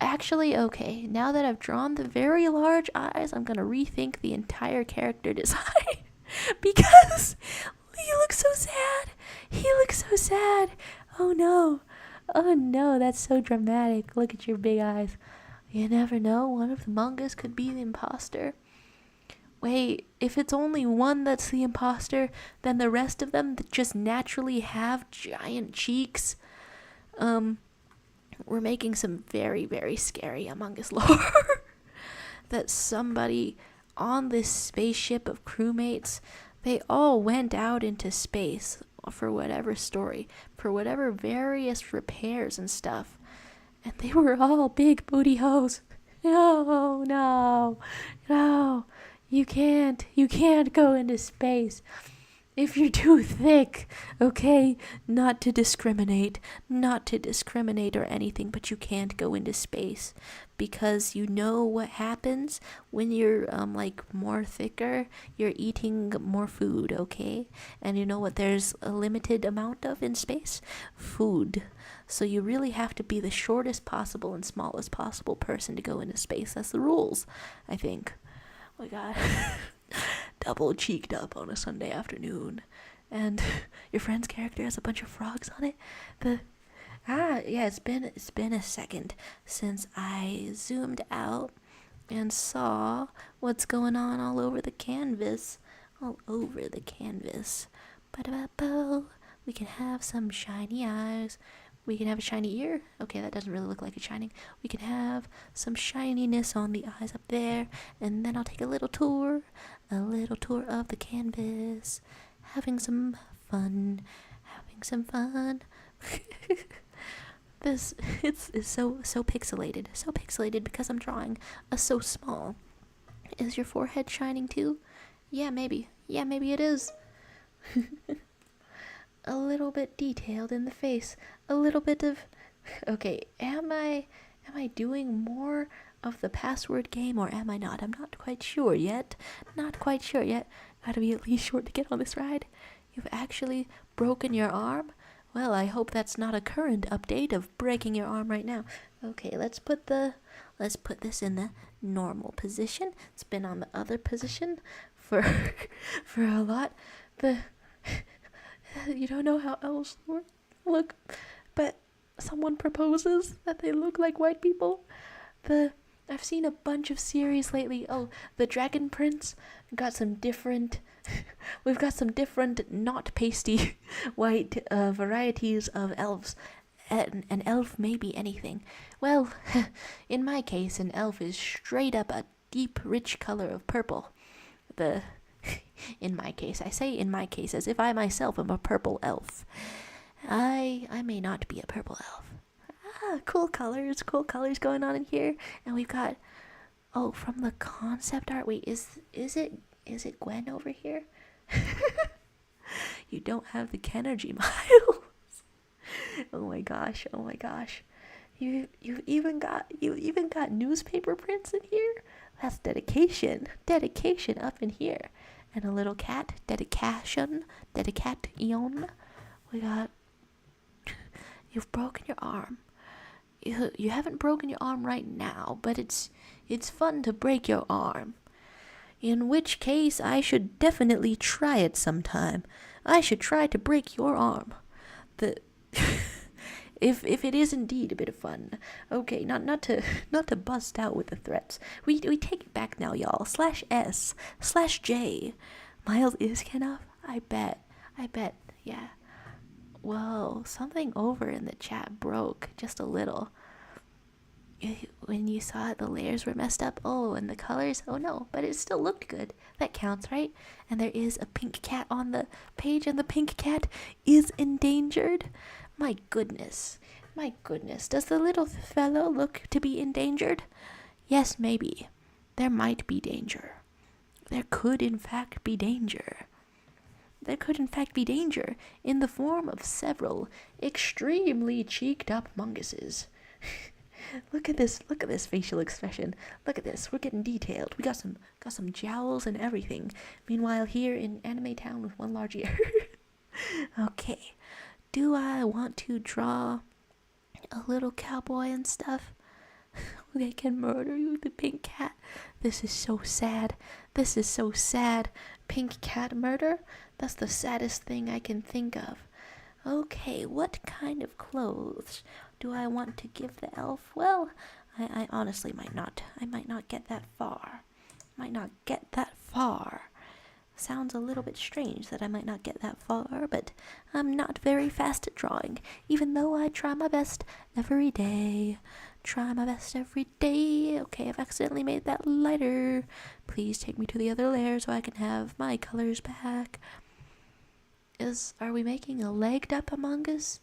Actually, okay, now that I've drawn the very large eyes, I'm gonna rethink the entire character design because he looks so sad. Oh no, that's so dramatic. Look at your big eyes. You never know, one of the Mongas could be the imposter. Wait, if it's only one that's the imposter, then the rest of them just naturally have giant cheeks. We're making some very, very scary Among Us lore. That somebody on this spaceship of crewmates, they all went out into space for whatever story, for whatever various repairs and stuff. And they were all big booty hoes. No. You can't go into space if you're too thick, okay? Not to discriminate or anything, but you can't go into space because you know what happens when you're more thicker. You're eating more food, okay? And you know what there's a limited amount of in space? Food. So you really have to be the shortest possible and smallest possible person to go into space. That's the rules, I think. Oh my god. Double cheeked up on a Sunday afternoon, and your friend's character has a bunch of frogs on it. It's been a second since I zoomed out and saw what's going on all over the canvas. We can have some shiny eyes. We can have a shiny ear. Okay, that doesn't really look like it's shining. We can have some shininess on the eyes up there. And then I'll take a little tour of the canvas. Having some fun. This, it's so pixelated. So pixelated because I'm drawing a so small. Is your forehead shining too? Yeah, maybe. Yeah, maybe it is. A little bit detailed in the face. A little bit of... Okay, am I doing more of the password game or am I not? I'm not quite sure yet. Gotta be at least short to get on this ride. You've actually broken your arm? Well, I hope that's not a current update of breaking your arm right now. Okay, let's put this in the normal position. It's been on the other position for a lot. You don't know how elves look, but someone proposes that they look like white people. I've seen a bunch of series lately. Oh, the Dragon Prince got some different. We've got some different not pasty white varieties of elves. An elf may be anything. Well, in my case, an elf is straight up a deep, rich color of purple. In my case, I say in my case as if I myself am a purple elf. I may not be a purple elf. Cool colors going on in here. And we've got, from the concept art, wait, is it Gwen over here? You don't have the Kenergy miles. Oh my gosh. You've even got newspaper prints in here. That's dedication up in here. And a little cat, dedication. We got, you've broken your arm. You haven't broken your arm right now, but it's fun to break your arm. In which case, I should definitely try it sometime. I should try to break your arm. If it is indeed a bit of fun. Okay, not to bust out with the threats. We take it back now, y'all. /S/J. Miles is enough? I bet. Yeah. Whoa, something over in the chat broke just a little. When you saw it, the layers were messed up. Oh, and the colors. Oh no, but it still looked good. That counts, right? And there is a pink cat on the page, and the pink cat is endangered. My goodness. Does the little fellow look to be endangered? Yes, maybe. There might be danger. There could in fact be danger. In the form of several extremely cheeked up munguses. Look at this facial expression. Look at this. We're getting detailed. We got some jowls and everything. Meanwhile, here in Anime Town with one large ear. Okay. Do I want to draw a little cowboy and stuff? They can murder you, the pink cat. This is so sad. Pink cat murder? That's the saddest thing I can think of. Okay, what kind of clothes do I want to give the elf? Well, I honestly might not. I might not get that far. Sounds a little bit strange that I might not get that far, but I'm not very fast at drawing, even though I try my best every day. Okay, I've accidentally made that lighter. Please take me to the other layer so I can have my colors back. Are we making a legged up Among Us?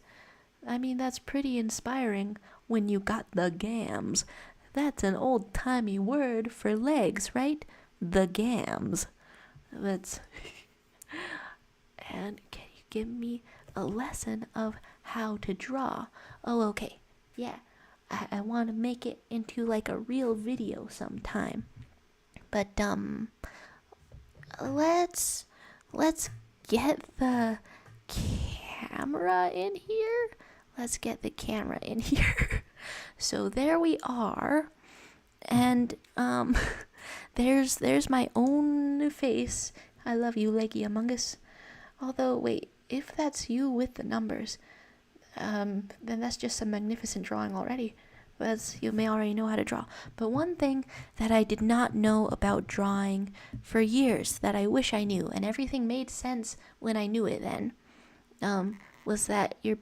I mean, that's pretty inspiring when you got the gams. That's an old-timey word for legs, right? The gams. And can you give me a lesson of how to draw? Oh, okay. Yeah. I want to make it into like a real video sometime. But let's get the camera in here. So there we are. And there's my own face. I love you, Leggy Among Us. Although, wait, if that's you with the numbers, then that's just some magnificent drawing already. You may already know how to draw. But one thing that I did not know about drawing for years that I wish I knew, and everything made sense when I knew it then, was that you're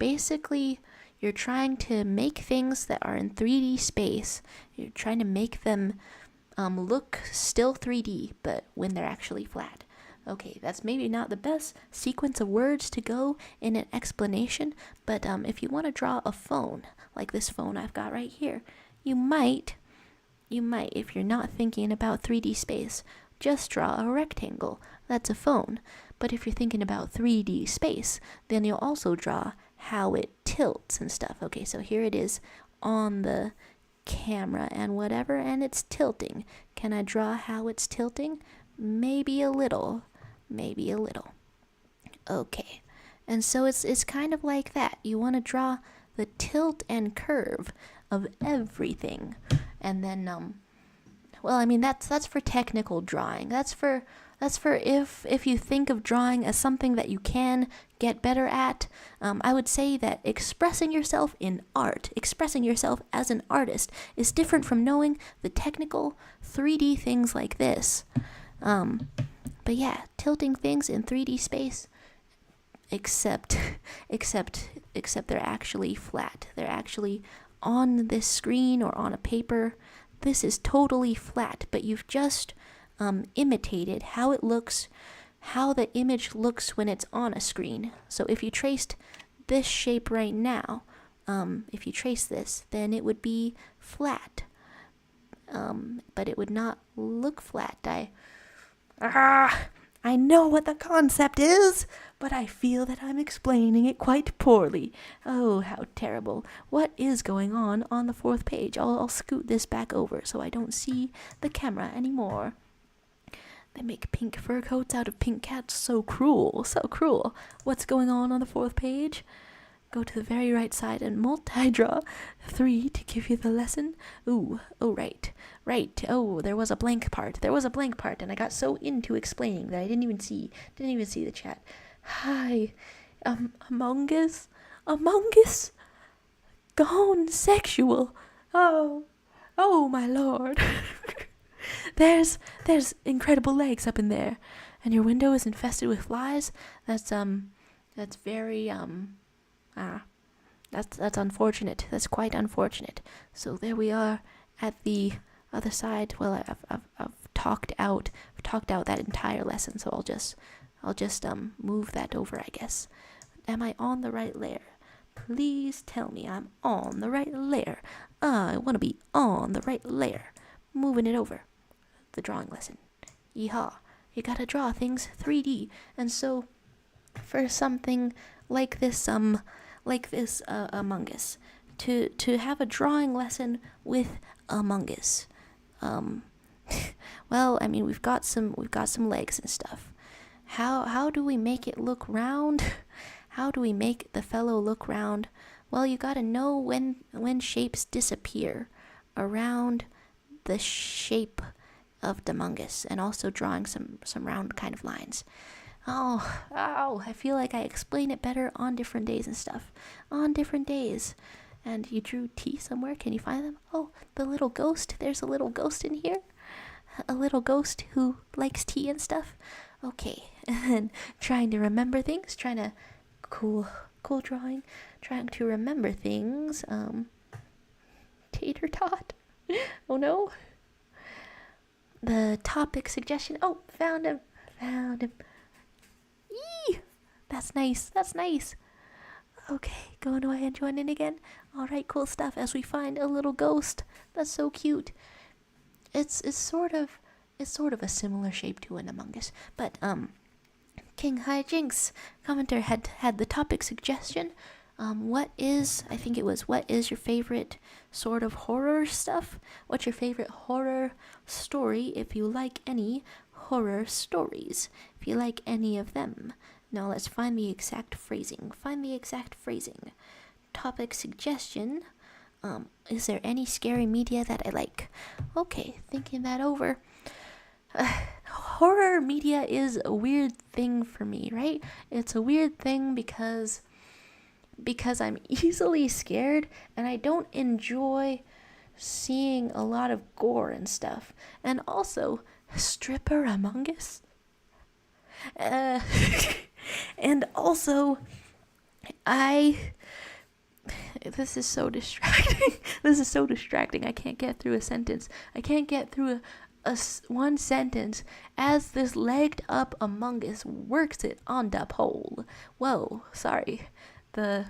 You're trying to make things that are in 3D space. You're trying to make them look still 3D, but when they're actually flat. Okay, that's maybe not the best sequence of words to go in an explanation, but if you want to draw a phone, like this phone I've got right here, you might, if you're not thinking about 3D space, just draw a rectangle. That's a phone. But if you're thinking about 3D space, then you'll also draw how it tilts and stuff. Okay, so here it is on the camera and whatever, and it's tilting. Can I draw how it's tilting? Maybe a little. Maybe a little. Okay, and so it's kind of like that. You want to draw the tilt and curve of everything, and then well, I mean that's for technical drawing. That's for if you think of drawing as something that you can get better at. I would say that expressing yourself in art, expressing yourself as an artist, is different from knowing the technical 3D things like this. But yeah, tilting things in 3D space, except they're actually flat. They're actually on this screen or on a paper. This is totally flat, but you've just imitated how it looks, how the image looks when it's on a screen. So if you traced this shape right now, if you trace this, then it would be flat. But it would not look flat. I know what the concept is, but I feel that I'm explaining it quite poorly. Oh, how terrible. What is going on the 4th page? I'll scoot this back over so I don't see the camera anymore. They make pink fur coats out of pink cats. So cruel, so cruel. What's going on the 4th page? Go to the very right side and multi-draw 3 to give you the lesson. Ooh, oh, right. Oh, there was a blank part, and I got so into explaining that I didn't even see the chat. Hi, Among Us? Gone sexual. Oh, my lord. There's incredible legs up in there, and your window is infested with flies. That's very, that's unfortunate. That's quite unfortunate. So there we are at the other side. Well, I've talked out that entire lesson, so I'll just move that over, I guess. Am I on the right layer? Please tell me I'm on the right layer. I want to be on the right layer. Moving it over. The drawing lesson. Yeehaw. You gotta draw things 3D. And so, for something like this, Among Us, to have a drawing lesson with Among Us, well, I mean, we've got some legs and stuff. How do we make it look round? How do we make the fellow look round? Well, you gotta know when shapes disappear around the shape of Among Us, and also drawing some round kind of lines. Oh, I feel like I explain it better on different days and stuff. On different days. And you drew tea somewhere? Can you find them? Oh, the little ghost. There's a little ghost in here. A little ghost who likes tea and stuff. Okay. And trying to remember things. Trying to... Cool drawing. Trying to remember things. Tater tot. Oh no. The topic suggestion. Oh, found him. Yee! That's nice. Okay, going away and join in again. Alright, cool stuff. As we find a little ghost. That's so cute. It's sort of a similar shape to an Among Us. But King Hijinks commenter had the topic suggestion. What is your favorite sort of horror stuff? What's your favorite horror story, if you like any horror stories? If you like any of them. Now let's find the exact phrasing. Topic suggestion. Is there any scary media that I like? Okay, thinking that over. Horror media is a weird thing for me, right? It's a weird thing because I'm easily scared, and I don't enjoy seeing a lot of gore and stuff. And also, stripper Among Us. And also, I This is so distracting. This is so distracting. I can't get through a sentence. I can't get through one sentence as this legged up Among Us works it on the pole. Whoa, sorry. Where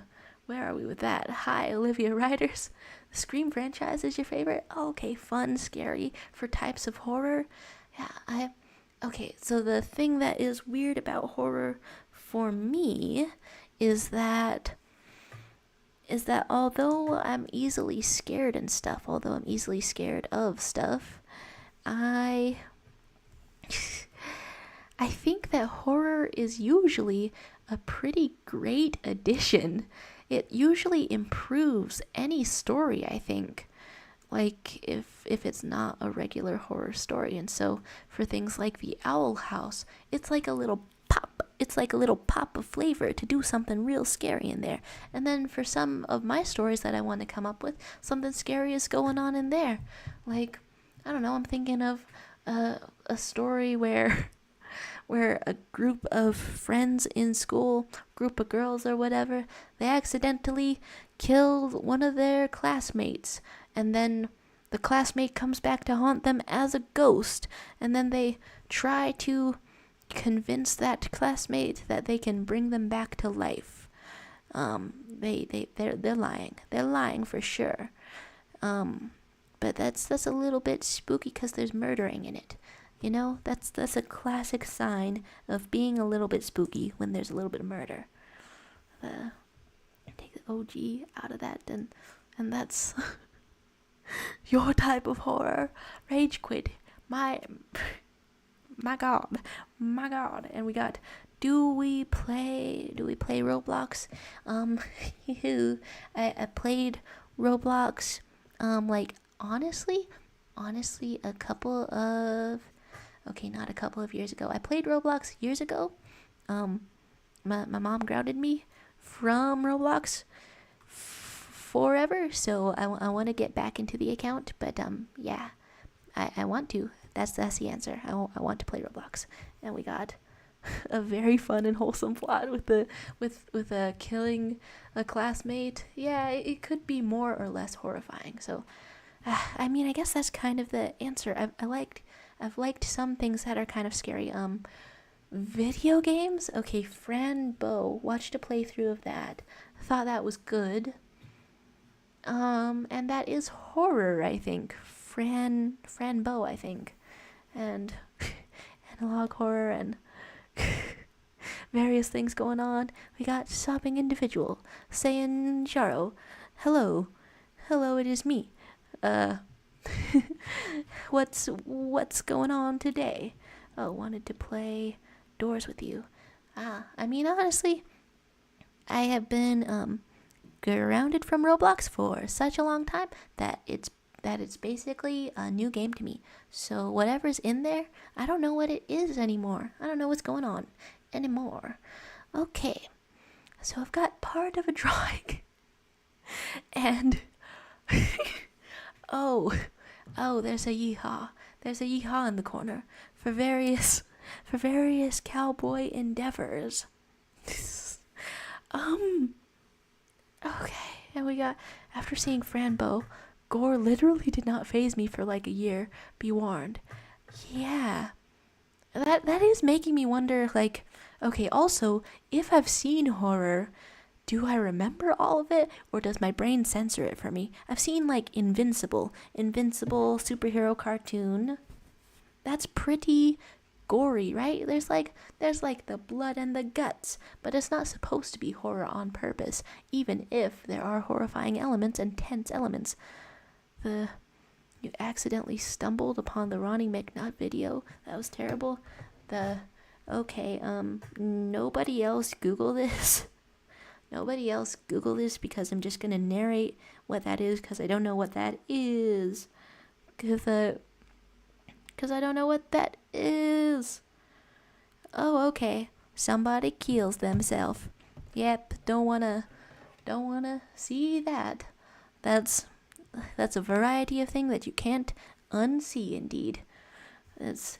are we with that? Hi, Olivia Riders. The Scream franchise is your favorite? Okay, fun, scary for types of horror. Yeah, okay, so the thing that is weird about horror for me is that although I'm easily scared and stuff, although I'm easily scared of stuff, I think that horror is usually a pretty great addition. It usually improves any story, I think. Like if it's not a regular horror story. And so for things like The Owl House, it's like a little pop. It's like a little pop of flavor to do something real scary in there. And then for some of my stories that I want to come up with, something scary is going on in there. Like, I don't know, I'm thinking of a story where a group of friends in school, group of girls or whatever, they accidentally killed one of their classmates, and then the classmate comes back to haunt them as a ghost, and then they try to convince that classmate that they can bring them back to life. They're lying. They're lying for sure. But that's a little bit spooky because there's murdering in it. You know, that's a classic sign of being a little bit spooky when there's a little bit of murder. Take the OG out of that, and that's your type of horror. Rage quit. My God. And we got, do we play Roblox? I played Roblox, like, honestly, a couple of, not a couple of years ago. I played Roblox years ago. My mom grounded me from Roblox forever, so I want to get back into the account, but yeah, I want to. That's the answer. I want to play Roblox, and we got a very fun and wholesome plot with killing a classmate. Yeah, it could be more or less horrifying. So, I mean, I guess that's kind of the answer. I've liked some things that are kind of scary. Video games. Okay, Fran Bow. Watched a playthrough of that. Thought that was good. And that is horror, I think. Fran Bow, I think. And analog horror and various things going on. We got Sobbing Individual saying, Jaro, hello, it is me. What's going on today? Oh, wanted to play Doors with you. I mean, honestly, I have been grounded from Roblox for such a long time that it's basically a new game to me. So whatever's in there, I don't know what it is anymore. I don't know what's going on anymore. Okay, so I've got part of a drawing, and oh, there's a yeehaw. There's a yeehaw in the corner for various cowboy endeavors. Okay, and we got, after seeing Fran Bow, gore literally did not faze me for like a year. Be warned. Yeah, that is making me wonder, like, okay, also, if I've seen horror, do I remember all of it, or does my brain censor it for me? I've seen, like, Invincible superhero cartoon. That's pretty gory, right? There's like the blood and the guts, but it's not supposed to be horror on purpose, even if there are horrifying elements and tense elements. You accidentally stumbled upon the Ronnie McNutt video. That was terrible. Nobody else Google this. Nobody else Google this, because I'm just gonna narrate what that is, because I don't know what that is. Because I don't know what that is. Oh, okay. Somebody kills themselves. Yep, don't wanna see that. That's a variety of thing that you can't unsee, indeed.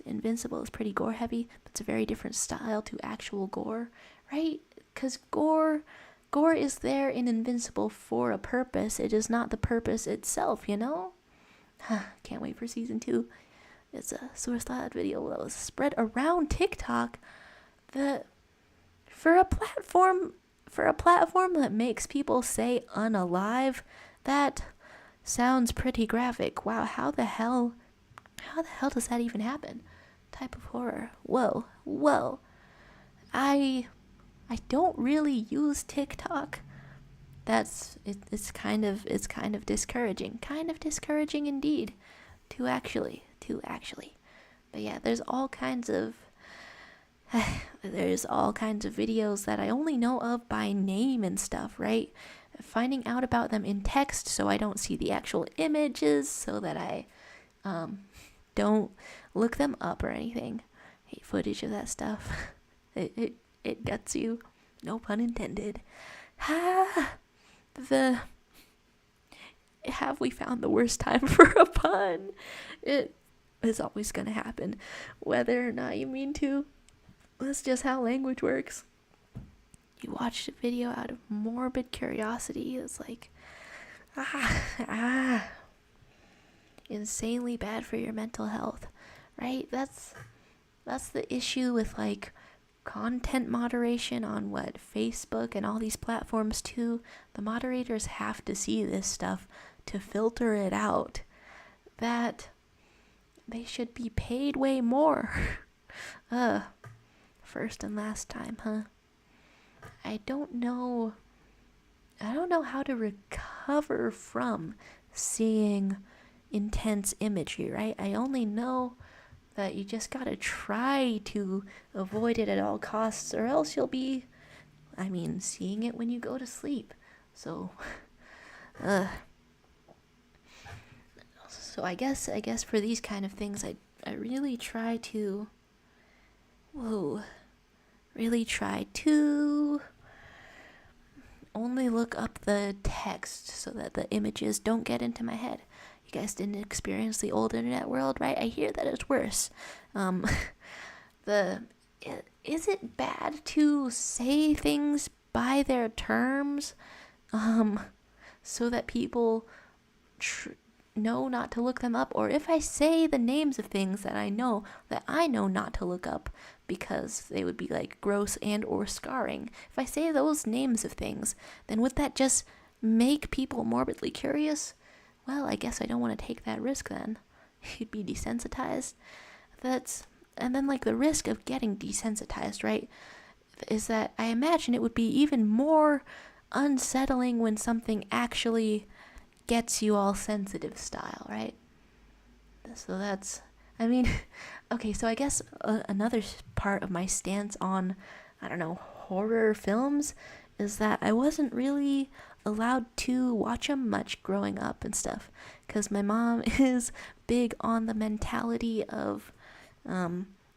Invincible is pretty gore heavy, but it's a very different style to actual gore, right? Because gore gore is there in Invincible for a purpose. It is not the purpose itself, you know? Can't wait for season 2. It's a suicide video that was spread around TikTok that for a platform that makes people say unalive, that sounds pretty graphic. Wow, how the hell does that even happen? Type of horror. Whoa. I don't really use TikTok. It's kind of discouraging. Kind of discouraging indeed. To actually. But yeah, there's all kinds of videos that I only know of by name and stuff, right? Finding out about them in text so I don't see the actual images, so that I don't look them up or anything. Hate footage of that stuff. It guts you. No pun intended. Have we found the worst time for a pun? It is always gonna happen, whether or not you mean to. That's just how language works. You watched a video out of morbid curiosity. It's like, insanely bad for your mental health, right? That's the issue with like content moderation on Facebook and all these platforms too. The moderators have to see this stuff to filter it out. That they should be paid way more. First and last time, huh? I don't know how to recover from seeing intense imagery, right? I only know that you just gotta try to avoid it at all costs, or else you'll be, seeing it when you go to sleep. So, so I guess for these kind of things, I really try to, only look up the text so that the images don't get into my head. You guys didn't experience the old internet world, right? I hear that it's worse. Is it bad to say things by their terms, so that people know not to look them up? Or if I say the names of things that I know not to look up because they would be like gross and or scarring, if I say those names of things, then would that just make people morbidly curious? Well, I guess I don't want to take that risk then. You'd be desensitized. And then like the risk of getting desensitized, right, is that I imagine it would be even more unsettling when something actually gets you all sensitive style, right? So that's, okay, so I guess another part of my stance on, horror films is that I wasn't really allowed to watch them much growing up and stuff, because my mom is big on the mentality of,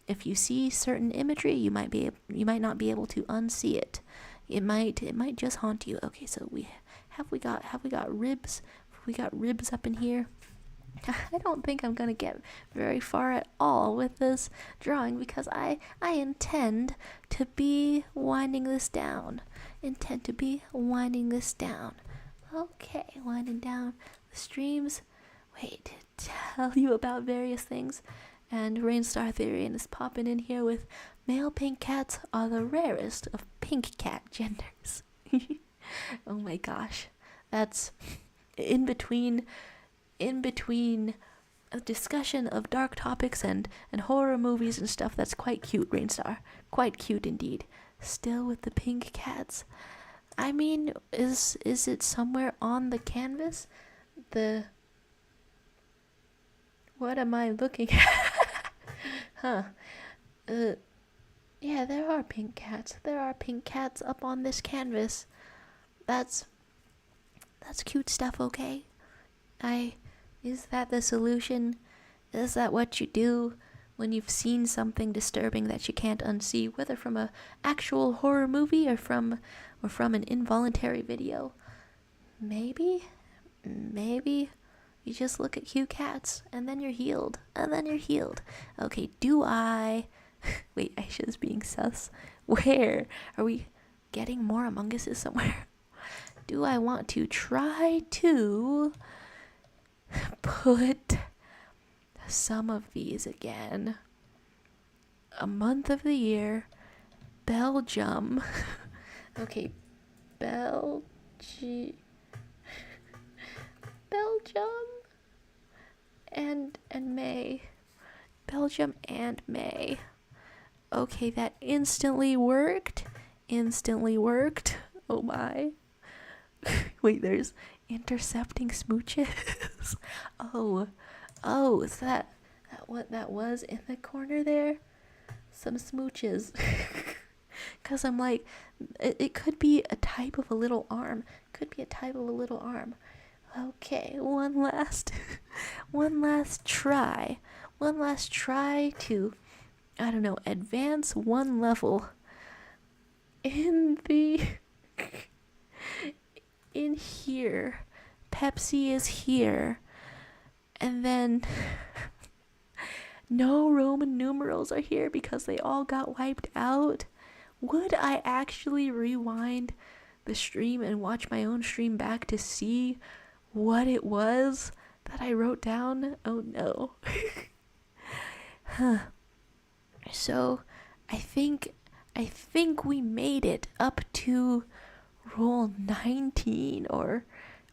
if you see certain imagery, you might not be able to unsee it. It might just haunt you. Okay, so we got ribs. We got ribs up in here. I don't think I'm gonna get very far at all with this drawing, because I intend to be winding this down. Okay, winding down the streams. Wait, to tell you about various things. And Rainstar Theory is popping in here with male pink cats are the rarest of pink cat genders. Oh my gosh. That's in between a discussion of dark topics and horror movies and stuff. That's quite cute, Rainstar. Quite cute indeed. Still with the pink cats. Is it somewhere on the canvas? What am I looking at? Huh. Yeah, there are pink cats. There are pink cats up on this canvas. That's cute stuff, okay? Is that the solution? Is that what you do when you've seen something disturbing that you can't unsee, whether from a actual horror movie or from an involuntary video? Maybe you just look at cute cats and then you're healed. Okay, do I wait, Aisha's being sus. Where are we? getting more Among Us's somewhere. Do I want to try to put some of these again? A month of the year, Belgium. Okay, Belgium and May. Belgium and May. Okay, that instantly worked. Oh my. Wait, there's intercepting smooches. Oh, is that what that was in the corner there? Some smooches. Because I'm like, it could be a type of a little arm. Okay, one last try. One last try to, I don't know, advance one level in here. Pepsi is here. And then no Roman numerals are here because they all got wiped out. Would I actually rewind the stream and watch my own stream back to see what it was that I wrote down? Oh no. So I think we made it up to rule 19, or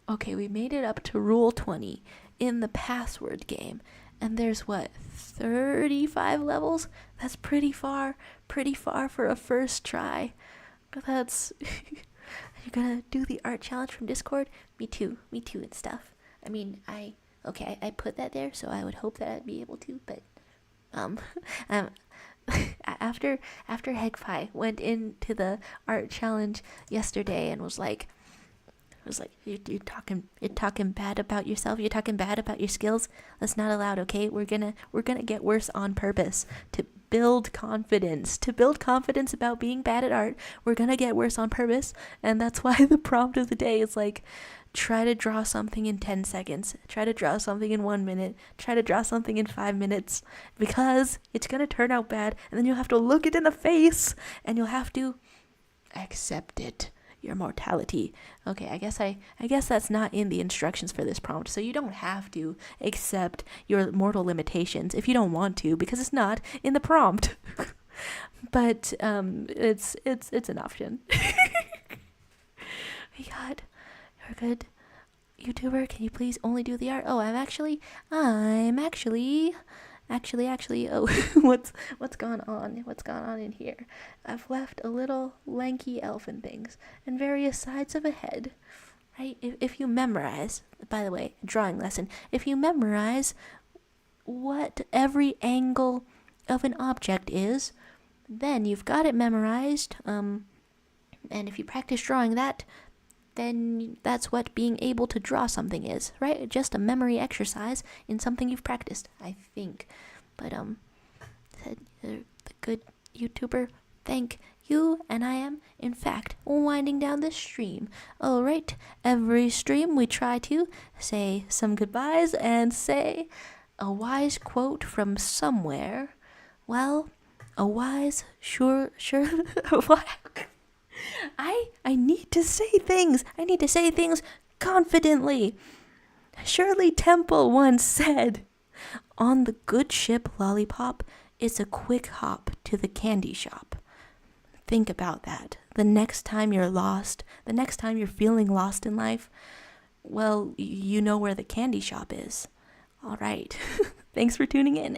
okay, we made it up to rule 20 in the password game. And there's what, 35 levels? That's pretty far for a first try. That's you're gonna do the art challenge from Discord? Me too and stuff. I mean, I put that there, so I would hope that I'd be able to, but after Hegpie went into the art challenge yesterday and was like, you're talking bad about yourself, you're talking bad about your skills. That's not allowed, okay? We're gonna get worse on purpose to build confidence about being bad at art. We're gonna get worse on purpose, and that's why the prompt of the day is like, try to draw something in 10 seconds, try to draw something in 1 minute, try to draw something in 5 minutes, because it's gonna turn out bad, and then you'll have to look it in the face, and you'll have to accept it. Your mortality. Okay, I guess that's not in the instructions for this prompt, so you don't have to accept your mortal limitations if you don't want to, because it's not in the prompt. But it's an option. My God, you're a good YouTuber. Can you please only do the art? Oh, I'm actually. Oh, what's gone on in here? I've left a little lanky elf and things, and various sides of a head. Right? If you memorize, by the way, drawing lesson, if you memorize what every angle of an object is, then you've got it memorized. And if you practice drawing that, then that's what being able to draw something is, right? Just a memory exercise in something you've practiced, I think. But the good YouTuber, thank you, and I am, in fact, winding down this stream. Alright, every stream we try to say some goodbyes and say a wise quote from somewhere. Well, a wise, sure, I need to say things. I need to say things confidently. Shirley Temple once said, "On the good ship Lollipop, it's a quick hop to the candy shop." Think about that. The next time you're lost, the next time you're feeling lost in life, well, you know where the candy shop is. All right. Thanks for tuning in.